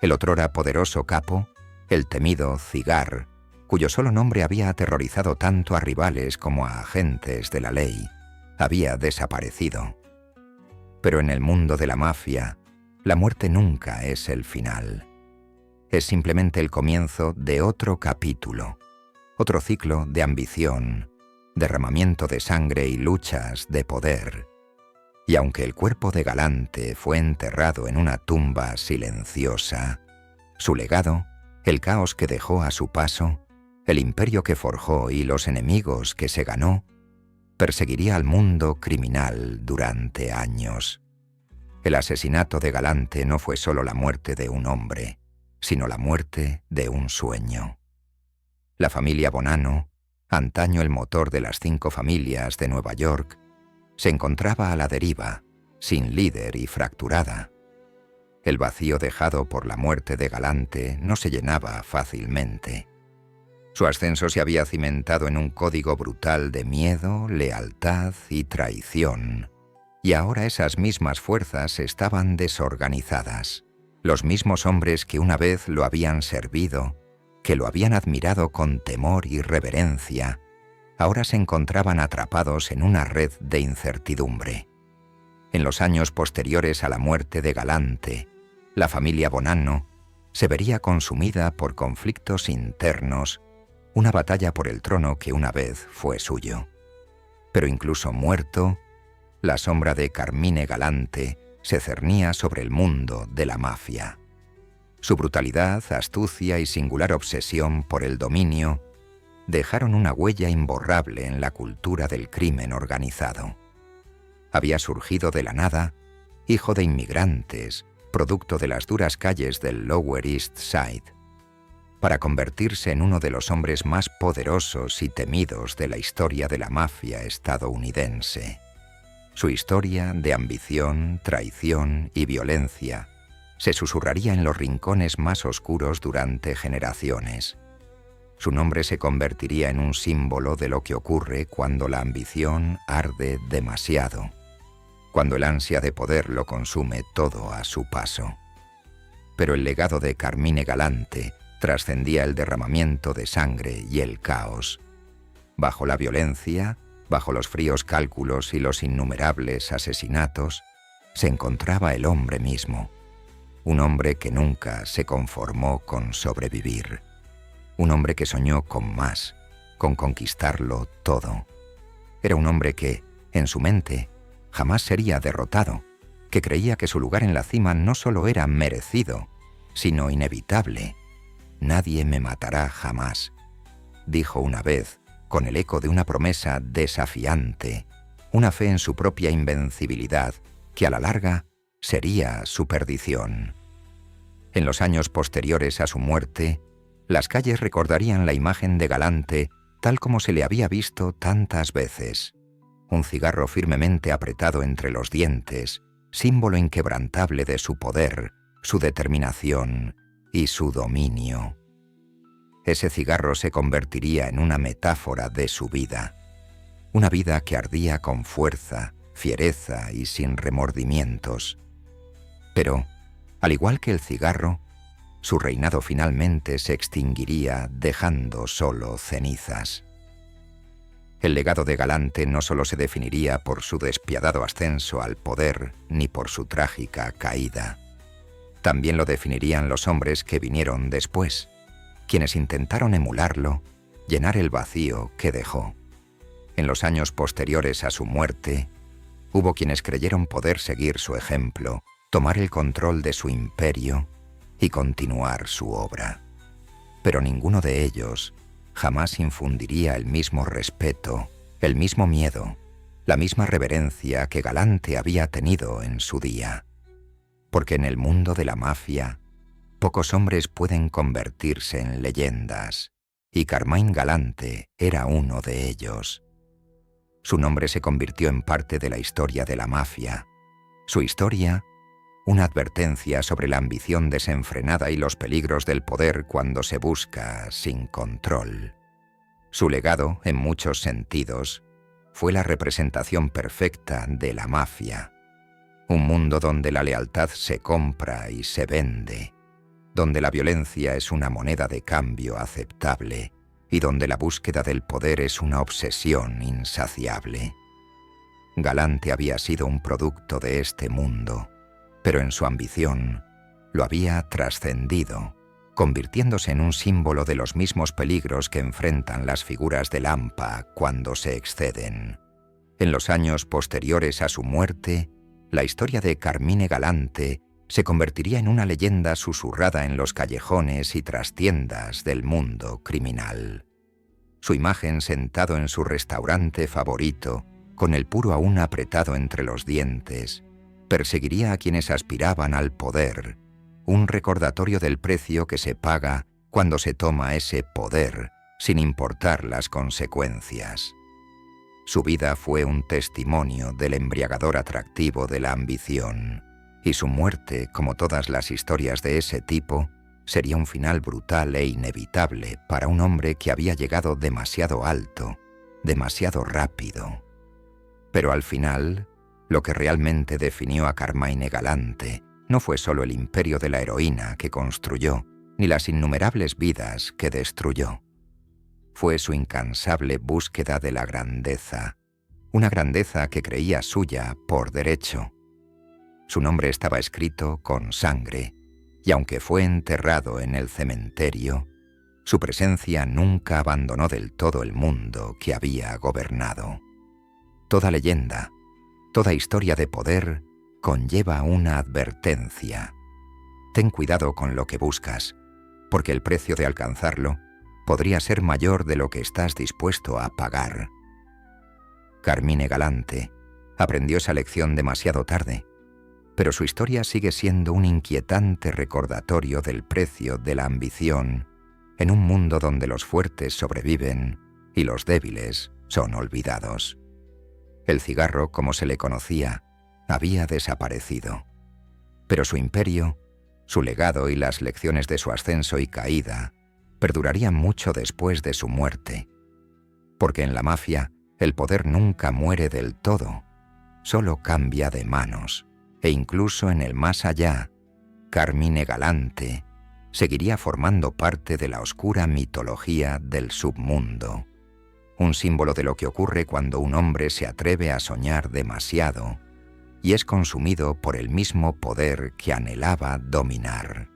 El otrora poderoso capo, el temido Cigar, cuyo solo nombre había aterrorizado tanto a rivales como a agentes de la ley, había desaparecido. Pero en el mundo de la mafia, la muerte nunca es el final. Es simplemente el comienzo de otro capítulo, otro ciclo de ambición, derramamiento de sangre y luchas de poder. Y aunque el cuerpo de Galante fue enterrado en una tumba silenciosa, su legado, el caos que dejó a su paso, el imperio que forjó y los enemigos que se ganó, perseguiría al mundo criminal durante años. El asesinato de Galante no fue solo la muerte de un hombre, sino la muerte de un sueño. La familia Bonanno, antaño el motor de las 5 familias de Nueva York, se encontraba a la deriva, sin líder y fracturada. El vacío dejado por la muerte de Galante no se llenaba fácilmente. Su ascenso se había cimentado en un código brutal de miedo, lealtad y traición, y ahora esas mismas fuerzas estaban desorganizadas. Los mismos hombres que una vez lo habían servido, que lo habían admirado con temor y reverencia, ahora se encontraban atrapados en una red de incertidumbre. En los años posteriores a la muerte de Galante, la familia Bonanno se vería consumida por conflictos internos, una batalla por el trono que una vez fue suyo. Pero incluso muerto, la sombra de Carmine Galante se cernía sobre el mundo de la mafia. Su brutalidad, astucia y singular obsesión por el dominio dejaron una huella imborrable en la cultura del crimen organizado. Había surgido de la nada, hijo de inmigrantes, producto de las duras calles del Lower East Side, para convertirse en uno de los hombres más poderosos y temidos de la historia de la mafia estadounidense. Su historia de ambición, traición y violencia se susurraría en los rincones más oscuros durante generaciones. Su nombre se convertiría en un símbolo de lo que ocurre cuando la ambición arde demasiado, cuando el ansia de poder lo consume todo a su paso. Pero el legado de Carmine Galante trascendía el derramamiento de sangre y el caos. Bajo la violencia, bajo los fríos cálculos y los innumerables asesinatos, se encontraba el hombre mismo, un hombre que nunca se conformó con sobrevivir, un hombre que soñó con más, con conquistarlo todo. Era un hombre que, en su mente, jamás sería derrotado, que creía que su lugar en la cima no solo era merecido, sino inevitable. «Nadie me matará jamás», dijo una vez, con el eco de una promesa desafiante, una fe en su propia invencibilidad, que a la larga sería su perdición. En los años posteriores a su muerte, las calles recordarían la imagen de Galante tal como se le había visto tantas veces. Un cigarro firmemente apretado entre los dientes, símbolo inquebrantable de su poder, su determinación y su dominio. Ese cigarro se convertiría en una metáfora de su vida, una vida que ardía con fuerza, fiereza y sin remordimientos. Pero, al igual que el cigarro, su reinado finalmente se extinguiría dejando solo cenizas. El legado de Galante no solo se definiría por su despiadado ascenso al poder ni por su trágica caída. También lo definirían los hombres que vinieron después, quienes intentaron emularlo, llenar el vacío que dejó. En los años posteriores a su muerte, hubo quienes creyeron poder seguir su ejemplo, tomar el control de su imperio y continuar su obra. Pero ninguno de ellos jamás infundiría el mismo respeto, el mismo miedo, la misma reverencia que Galante había tenido en su día. Porque en el mundo de la mafia, pocos hombres pueden convertirse en leyendas, y Carmine Galante era uno de ellos. Su nombre se convirtió en parte de la historia de la mafia. Su historia, una advertencia sobre la ambición desenfrenada y los peligros del poder cuando se busca sin control. Su legado, en muchos sentidos, fue la representación perfecta de la mafia, un mundo donde la lealtad se compra y se vende, donde la violencia es una moneda de cambio aceptable y donde la búsqueda del poder es una obsesión insaciable. Galante había sido un producto de este mundo, pero en su ambición lo había trascendido, convirtiéndose en un símbolo de los mismos peligros que enfrentan las figuras del hampa cuando se exceden. En los años posteriores a su muerte, la historia de Carmine Galante se convertiría en una leyenda susurrada en los callejones y trastiendas del mundo criminal. Su imagen sentado en su restaurante favorito, con el puro aún apretado entre los dientes, perseguiría a quienes aspiraban al poder, un recordatorio del precio que se paga cuando se toma ese poder, sin importar las consecuencias. Su vida fue un testimonio del embriagador atractivo de la ambición, y su muerte, como todas las historias de ese tipo, sería un final brutal e inevitable para un hombre que había llegado demasiado alto, demasiado rápido. Pero al final, lo que realmente definió a Carmine Galante no fue solo el imperio de la heroína que construyó, ni las innumerables vidas que destruyó. Fue su incansable búsqueda de la grandeza, una grandeza que creía suya por derecho. Su nombre estaba escrito con sangre, y aunque fue enterrado en el cementerio, su presencia nunca abandonó del todo el mundo que había gobernado. Toda leyenda, toda historia de poder conlleva una advertencia. Ten cuidado con lo que buscas, porque el precio de alcanzarlo podría ser mayor de lo que estás dispuesto a pagar. Carmine Galante aprendió esa lección demasiado tarde, pero su historia sigue siendo un inquietante recordatorio del precio de la ambición en un mundo donde los fuertes sobreviven y los débiles son olvidados. El cigarro, como se le conocía, había desaparecido, pero su imperio, su legado y las lecciones de su ascenso y caída perdurarían mucho después de su muerte, porque en la mafia el poder nunca muere del todo, solo cambia de manos, e incluso en el más allá, Carmine Galante seguiría formando parte de la oscura mitología del submundo, un símbolo de lo que ocurre cuando un hombre se atreve a soñar demasiado y es consumido por el mismo poder que anhelaba dominar.